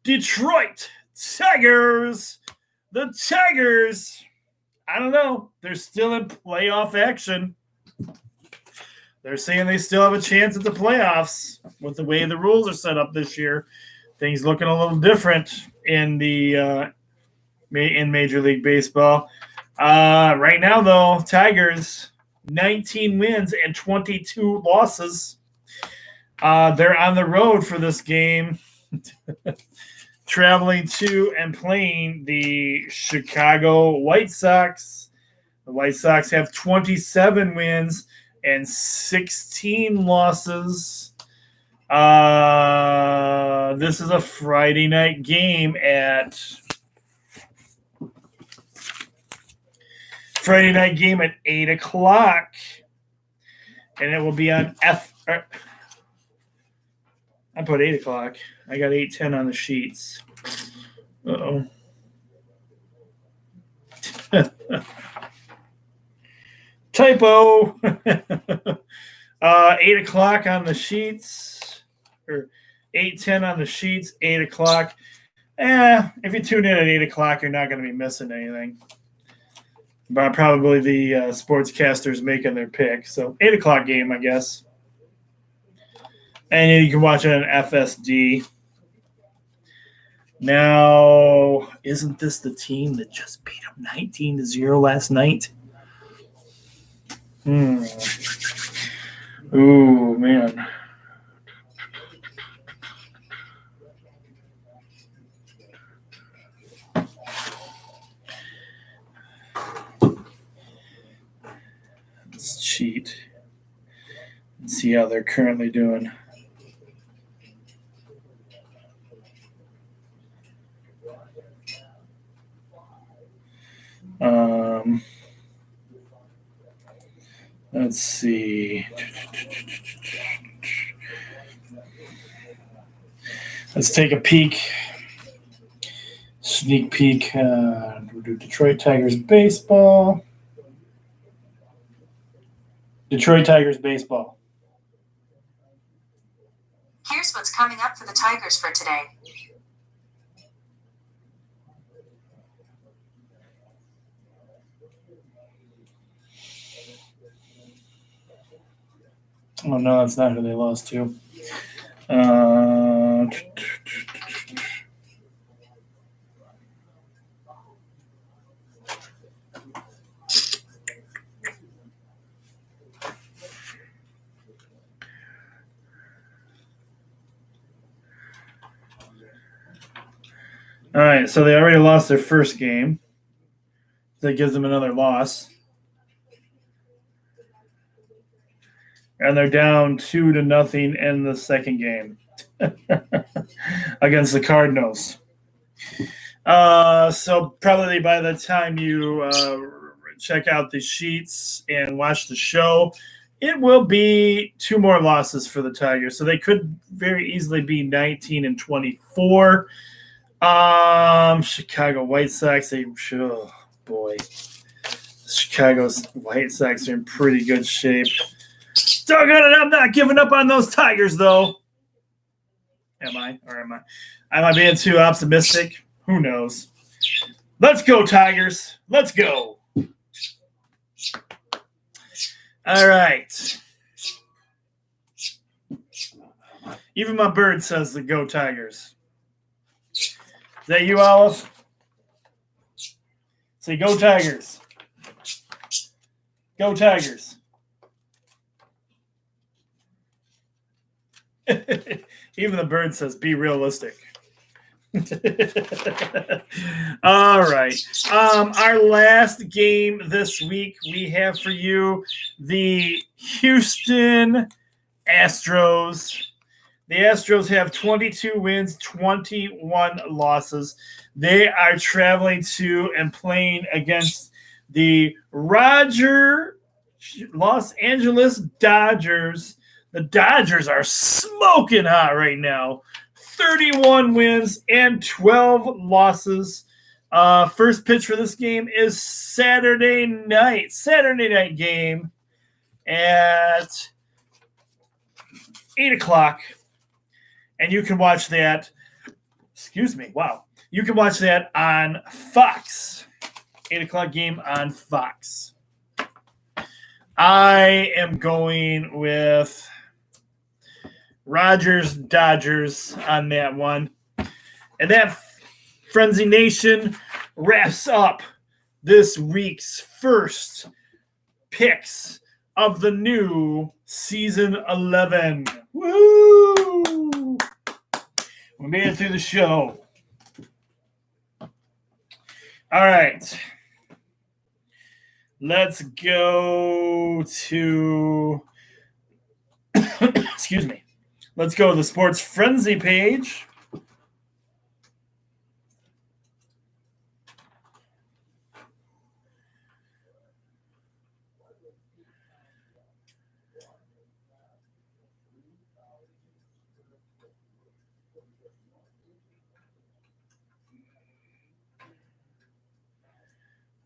Detroit Tigers. The Tigers, I don't know. They're still in playoff action. They're saying they still have a chance at the playoffs with the way the rules are set up this year. Things looking a little different in the in Major League Baseball. Right now, though, Tigers, 19 wins and 22 losses. They're on the road for this game, traveling to and playing the Chicago White Sox. The White Sox have 27 wins and 16 losses. This is a Friday night game at 8 o'clock, and it will be on I put 8 o'clock. I got 8:10 on the sheets. Uh-oh. Typo. 8 o'clock on the sheets, or 8:10 on the sheets, 8 o'clock. If you tune in at 8 o'clock, you're not going to be missing anything. But probably the sportscasters making their pick. So 8 o'clock game, I guess. And you can watch it on FSD. Now, isn't this the team that just beat them 19-0 last night? Ooh, man. Let's cheat and see how they're currently doing. Let's see. Let's take a peek. Sneak peek. We'll do Detroit Tigers baseball. Detroit Tigers baseball. Here's what's coming up for the Tigers for today. Oh, no, that's not who they lost to. Uh, All right, so they already lost their first game. That gives them another loss. And they're down 2-0 in the second game against the Cardinals. So probably by the time you check out the sheets and watch the show, it will be 2 more losses for the Tigers. So they could very easily be 19-24. Chicago White Sox, oh boy. Chicago's White Sox are in pretty good shape. Doggone it, I'm not giving up on those Tigers, though. Am I? Or am I? Am I being too optimistic? Who knows? Let's go, Tigers. Let's go. All right. Even my bird says to go, Tigers. Is that you, Alice? Say, go, Tigers. Go, Tigers. Even the bird says, be realistic. All right. Our last game this week, we have for you the Houston Astros. The Astros have 22 wins, 21 losses. They are traveling to and playing against the Los Angeles Dodgers. The Dodgers are smoking hot right now. 31 wins and 12 losses. First pitch for this game is Saturday night game at 8 o'clock. And you can watch that. Excuse me. Wow. You can watch that on Fox. 8 o'clock game on Fox. I am going with Dodgers on that one. And that, Frenzy Nation, wraps up this week's first picks of the new season 11. Woo! We made it through the show. All right. Let's go to excuse me. Let's go to the Sports Frenzy page.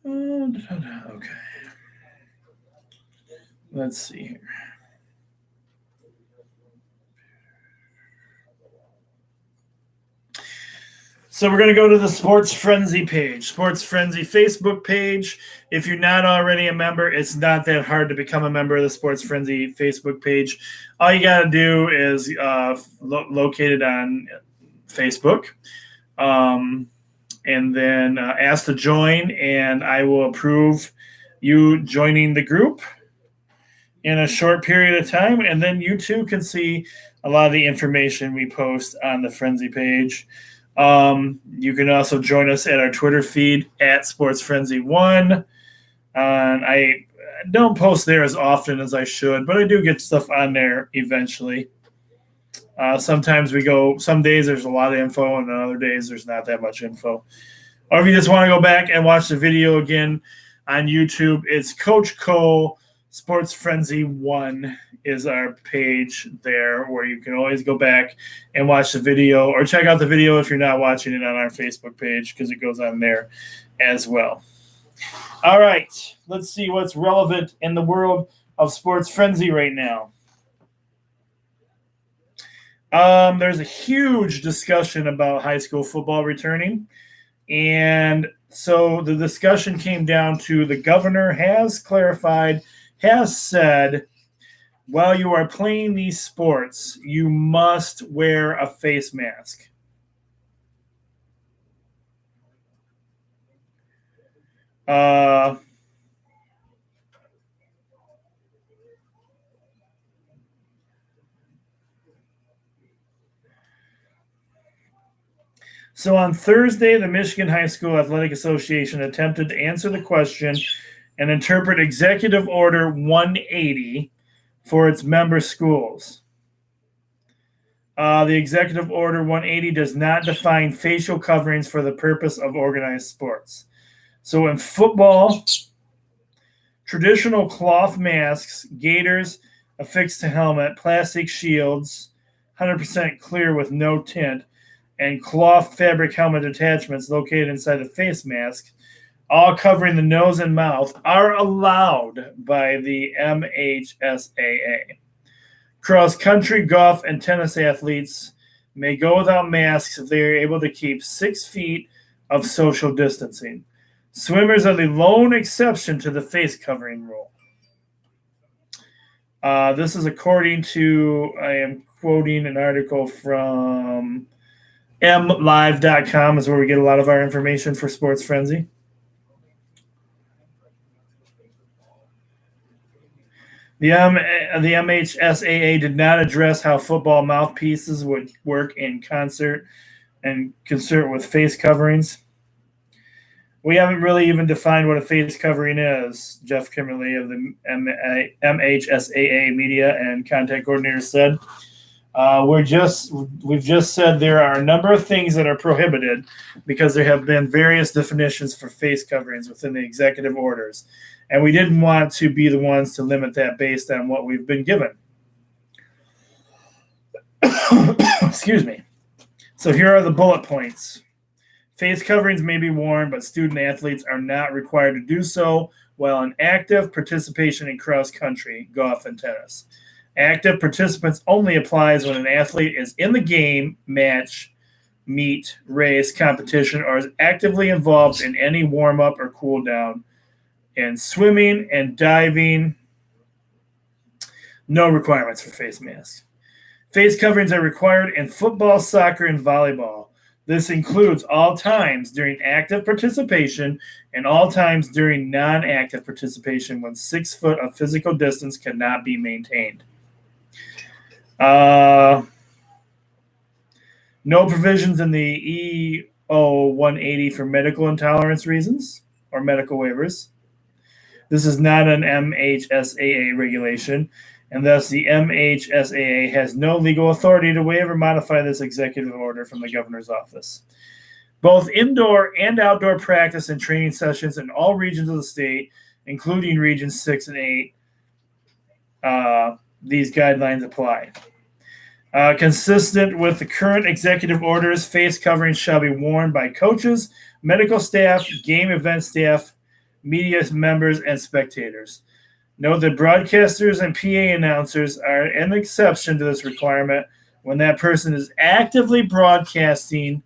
Okay. Let's see here. So we're going to go to the Sports Frenzy page, Sports Frenzy Facebook page. If you're not already a member, it's not that hard to become a member of the Sports Frenzy Facebook page. All you got to do is locate it on Facebook. And then ask to join, and I will approve you joining the group in a short period of time. And then you too can see a lot of the information we post on the Frenzy page. You can also join us at our Twitter feed at SportsFrenzy1. I don't post there as often as I should, but I do get stuff on there eventually. Sometimes some days there's a lot of info, and other days there's not that much info. Or if you just want to go back and watch the video again on YouTube, it's Coach Cole Sports Frenzy 1 is our page there, where you can always go back and watch the video, or check out the video if you're not watching it on our Facebook page, because it goes on there as well. All right, let's see what's relevant in the world of Sports Frenzy right now. There's a huge discussion about high school football returning. And so the discussion came down to the governor has said while you are playing these sports, you must wear a face mask. So on Thursday, the Michigan High School Athletic Association attempted to answer the question and interpret Executive Order 180 for its member schools. The Executive Order 180 does not define facial coverings for the purpose of organized sports. So in football, traditional cloth masks, gaiters affixed to helmet, plastic shields, 100% clear with no tint, and cloth fabric helmet attachments located inside the face mask, all covering the nose and mouth, are allowed by the MHSAA. Cross country, golf, and tennis athletes may go without masks if they are able to keep 6 feet of social distancing. Swimmers are the lone exception to the face covering rule. This is according to, I am quoting an article from mlive.com, is where we get a lot of our information for Sports Frenzy. The MHSAA did not address how football mouthpieces would work in concert with face coverings. We haven't really even defined what a face covering is, Jeff Kimberly of the MHSAA Media and Contact Coordinator said. We've just said there are a number of things that are prohibited because there have been various definitions for face coverings within the executive orders, and we didn't want to be the ones to limit that based on what we've been given. Excuse me. So here are the bullet points. Face coverings may be worn, but student athletes are not required to do so while in active participation in cross country, golf, and tennis. Active participants only applies when an athlete is in the game, match, meet, race, competition, or is actively involved in any warm-up or cool-down. In swimming and diving, no requirements for face masks. Face coverings are required in football, soccer, and volleyball. This includes all times during active participation and all times during non-active participation when 6 foot of physical distance cannot be maintained. No provisions in the EO 180 for medical intolerance reasons or medical waivers. This is not an MHSAA regulation, and thus the MHSAA has no legal authority to waive or modify this executive order from the governor's office. Both indoor and outdoor practice and training sessions in all regions of the state, including regions 6 and 8, these guidelines apply. Consistent with the current executive orders, face coverings shall be worn by coaches, medical staff, game event staff, media members, and spectators. Note that broadcasters and PA announcers are an exception to this requirement when that person is actively broadcasting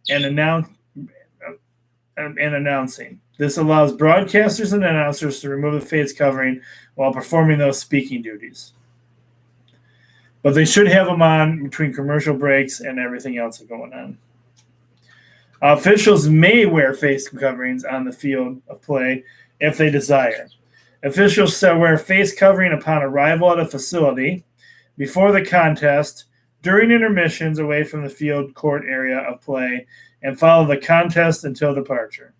and announcing. This allows broadcasters and announcers to remove the face covering while performing those speaking duties. But they should have them on between commercial breaks and everything else going on. Officials may wear face coverings on the field of play if they desire. Officials shall wear face covering upon arrival at a facility, before the contest, during intermissions away from the field court area of play, and follow the contest until departure.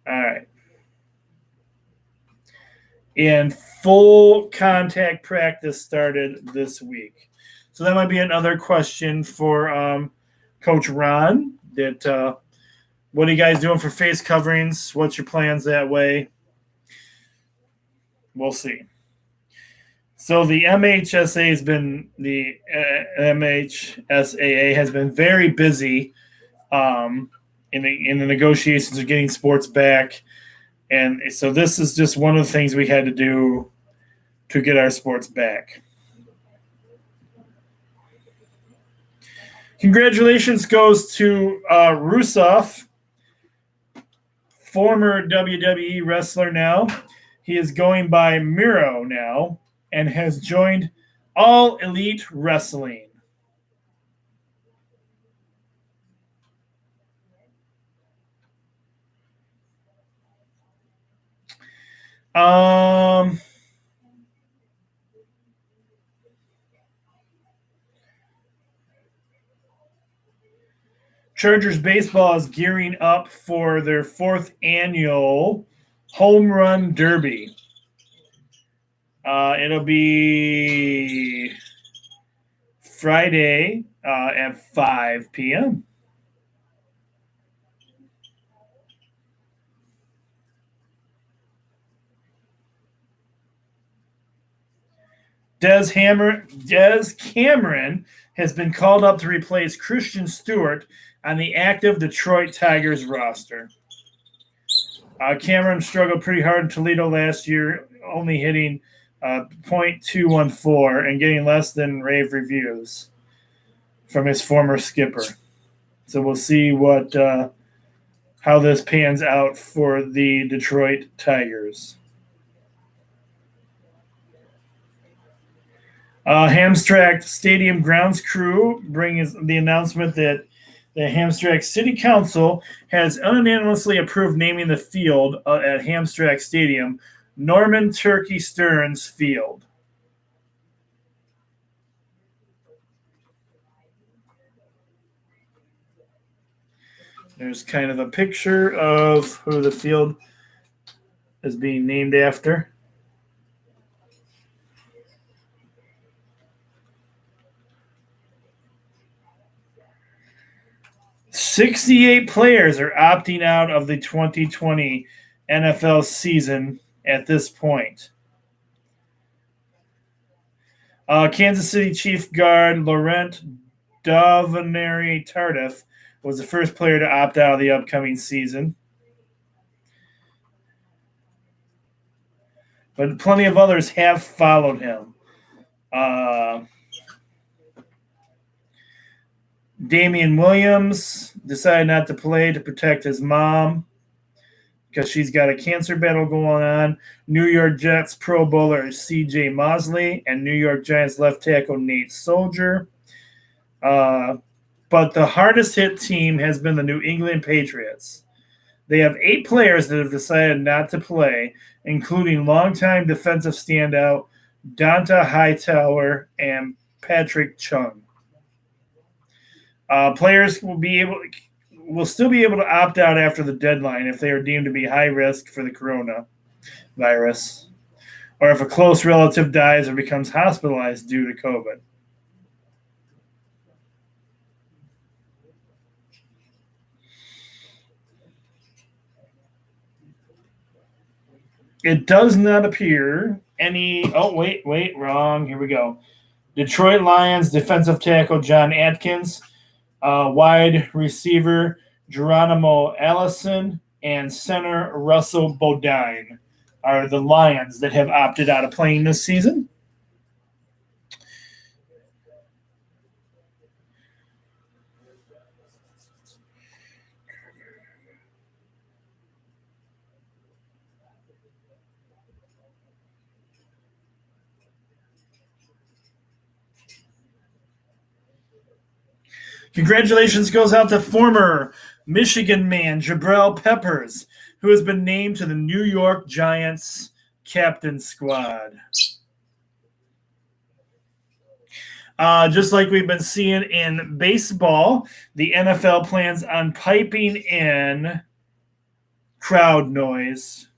All right. And full contact practice started this week. So that might be another question for Coach Ron. What are you guys doing for face coverings? What's your plans that way? We'll see. So the MHSAA has been very busy in the negotiations of getting sports back. And so this is just one of the things we had to do to get our sports back. Congratulations goes to Rusev, former WWE wrestler now. He is going by Miro now and has joined All Elite Wrestling. Chargers baseball is gearing up for their 4th annual Home Run Derby. It'll be Friday at 5 p.m. Des Cameron has been called up to replace Christian Stewart on the active Detroit Tigers roster. Cameron struggled pretty hard in Toledo last year, only hitting .214 and getting less than rave reviews from his former skipper. So we'll see how this pans out for the Detroit Tigers. Hamtramck Stadium grounds crew brings the announcement that the Hamtramck City Council has unanimously approved naming the field at Hamtramck Stadium Norman Turkey Stearns Field. There's kind of a picture of who the field is being named after. "68 players are opting out of the 2020 NFL season at this point." Kansas City Chief guard Laurent Duvernay Tardif was the first player to opt out of the upcoming season. But plenty of others have followed him. Damian Williams decided not to play to protect his mom because she's got a cancer battle going on. New York Jets Pro Bowler C.J. Mosley and New York Giants left tackle Nate Soldier. But the hardest hit team has been the New England Patriots. They have 8 players that have decided not to play, including longtime defensive standout Donta Hightower and Patrick Chung. Players will still be able to opt out after the deadline if they are deemed to be high risk for the coronavirus, or if a close relative dies or becomes hospitalized due to COVID. It does not appear any. Oh, wait, wrong. Here we go. Detroit Lions defensive tackle John Atkins, wide receiver Geronimo Allison, and center Russell Bodine are the Lions that have opted out of playing this season. Congratulations goes out to former Michigan man Jabril Peppers, who has been named to the New York Giants captain squad. Just like we've been seeing in baseball, the NFL plans on piping in crowd noise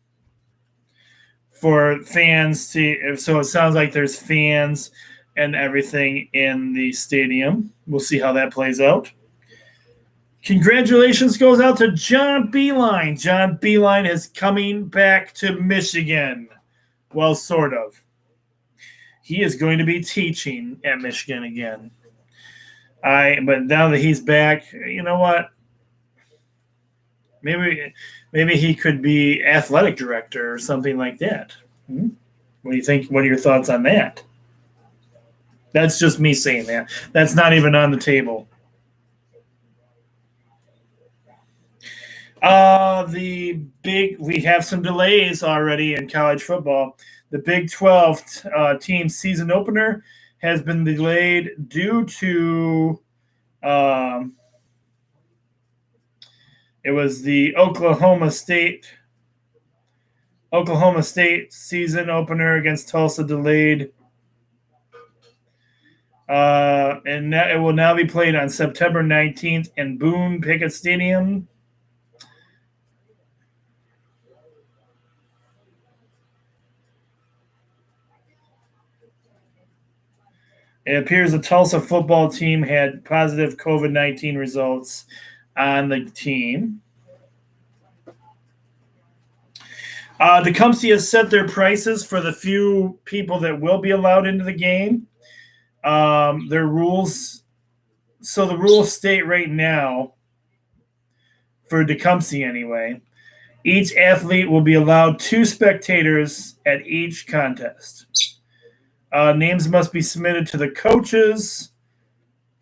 for fans to. So it sounds like there's fans and everything in the stadium. We'll see how that plays out. Congratulations goes out to John Beilein. John Beilein is coming back to Michigan. Well, sort of. He is going to be teaching at Michigan again. But now that he's back, you know what? Maybe he could be athletic director or something like that. What do you think? What are your thoughts on that? That's just me saying that. That's not even on the table. We have some delays already in college football. The Big 12 team season opener has been delayed due to it was the Oklahoma State season opener against Tulsa delayed. And it will now be played on September 19th in Boone Pickett Stadium. It appears the Tulsa football team had positive COVID-19 results on the team. Tecumseh has set their prices for the few people that will be allowed into the game. Their rules. So the rules state right now, for Tecumseh anyway, each athlete will be allowed 2 spectators at each contest. Names must be submitted to the coaches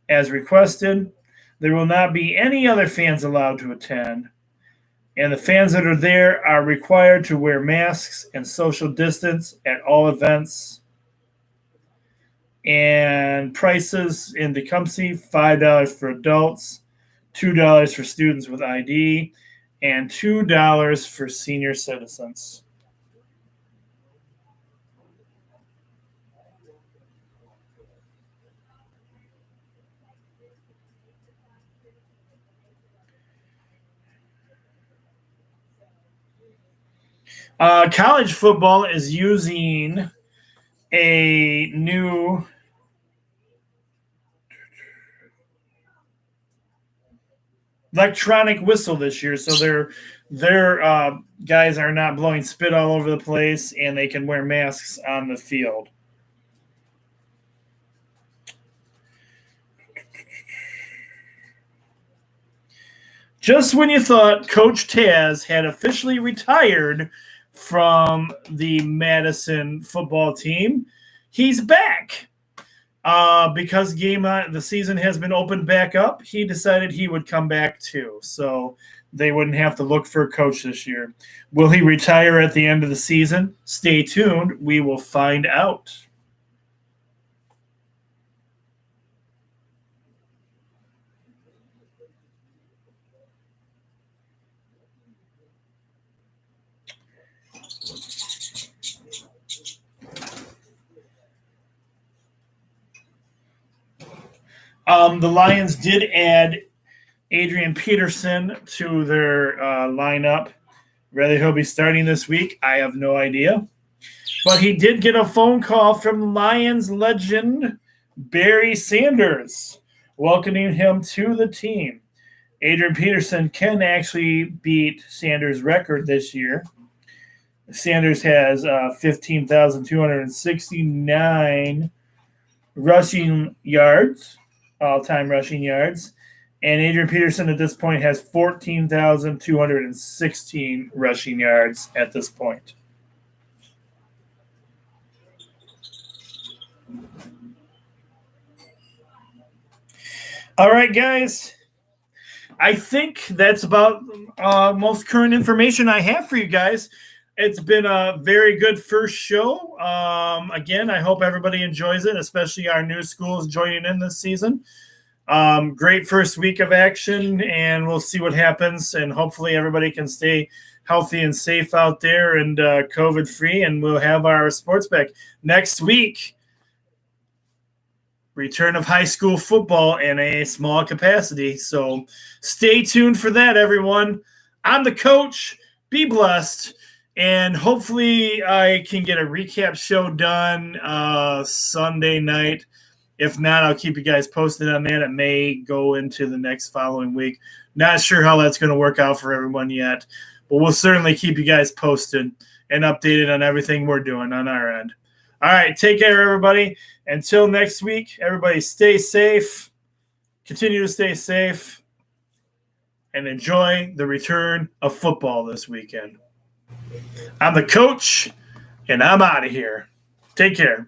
as requested. There will not be any other fans allowed to attend. And the fans that are there are required to wear masks and social distance at all events. And prices in Tecumseh, $5 for adults, $2 for students with ID, and $2 for senior citizens. College football is using a new electronic whistle this year, so their guys are not blowing spit all over the place, and they can wear masks on the field. Just when you thought Coach Taz had officially retired from the Madison football team, he's back. Because the season has been opened back up, he decided he would come back too. So they wouldn't have to look for a coach this year. Will he retire at the end of the season? Stay tuned. We will find out. The Lions did add Adrian Peterson to their lineup. Whether he'll be starting this week, I have no idea. But he did get a phone call from Lions legend Barry Sanders, welcoming him to the team. Adrian Peterson can actually beat Sanders' record this year. Sanders has 15,269 rushing yards, all-time rushing yards. And Adrian Peterson at this point has 14,216 rushing yards at this point. All right, guys. I think that's about most current information I have for you guys. It's been a very good first show. Again, I hope everybody enjoys it, especially our new schools joining in this season. Great first week of action, and we'll see what happens. And hopefully everybody can stay healthy and safe out there and COVID-free, and we'll have our sports back next week. Return of high school football in a small capacity. So stay tuned for that, everyone. I'm the coach. Be blessed. And hopefully I can get a recap show done Sunday night. If not, I'll keep you guys posted on that. It may go into the next following week. Not sure how that's going to work out for everyone yet. But we'll certainly keep you guys posted and updated on everything we're doing on our end. All right, take care, everybody. Until next week, everybody stay safe. Continue to stay safe. And enjoy the return of football this weekend. I'm the coach, and I'm out of here. Take care.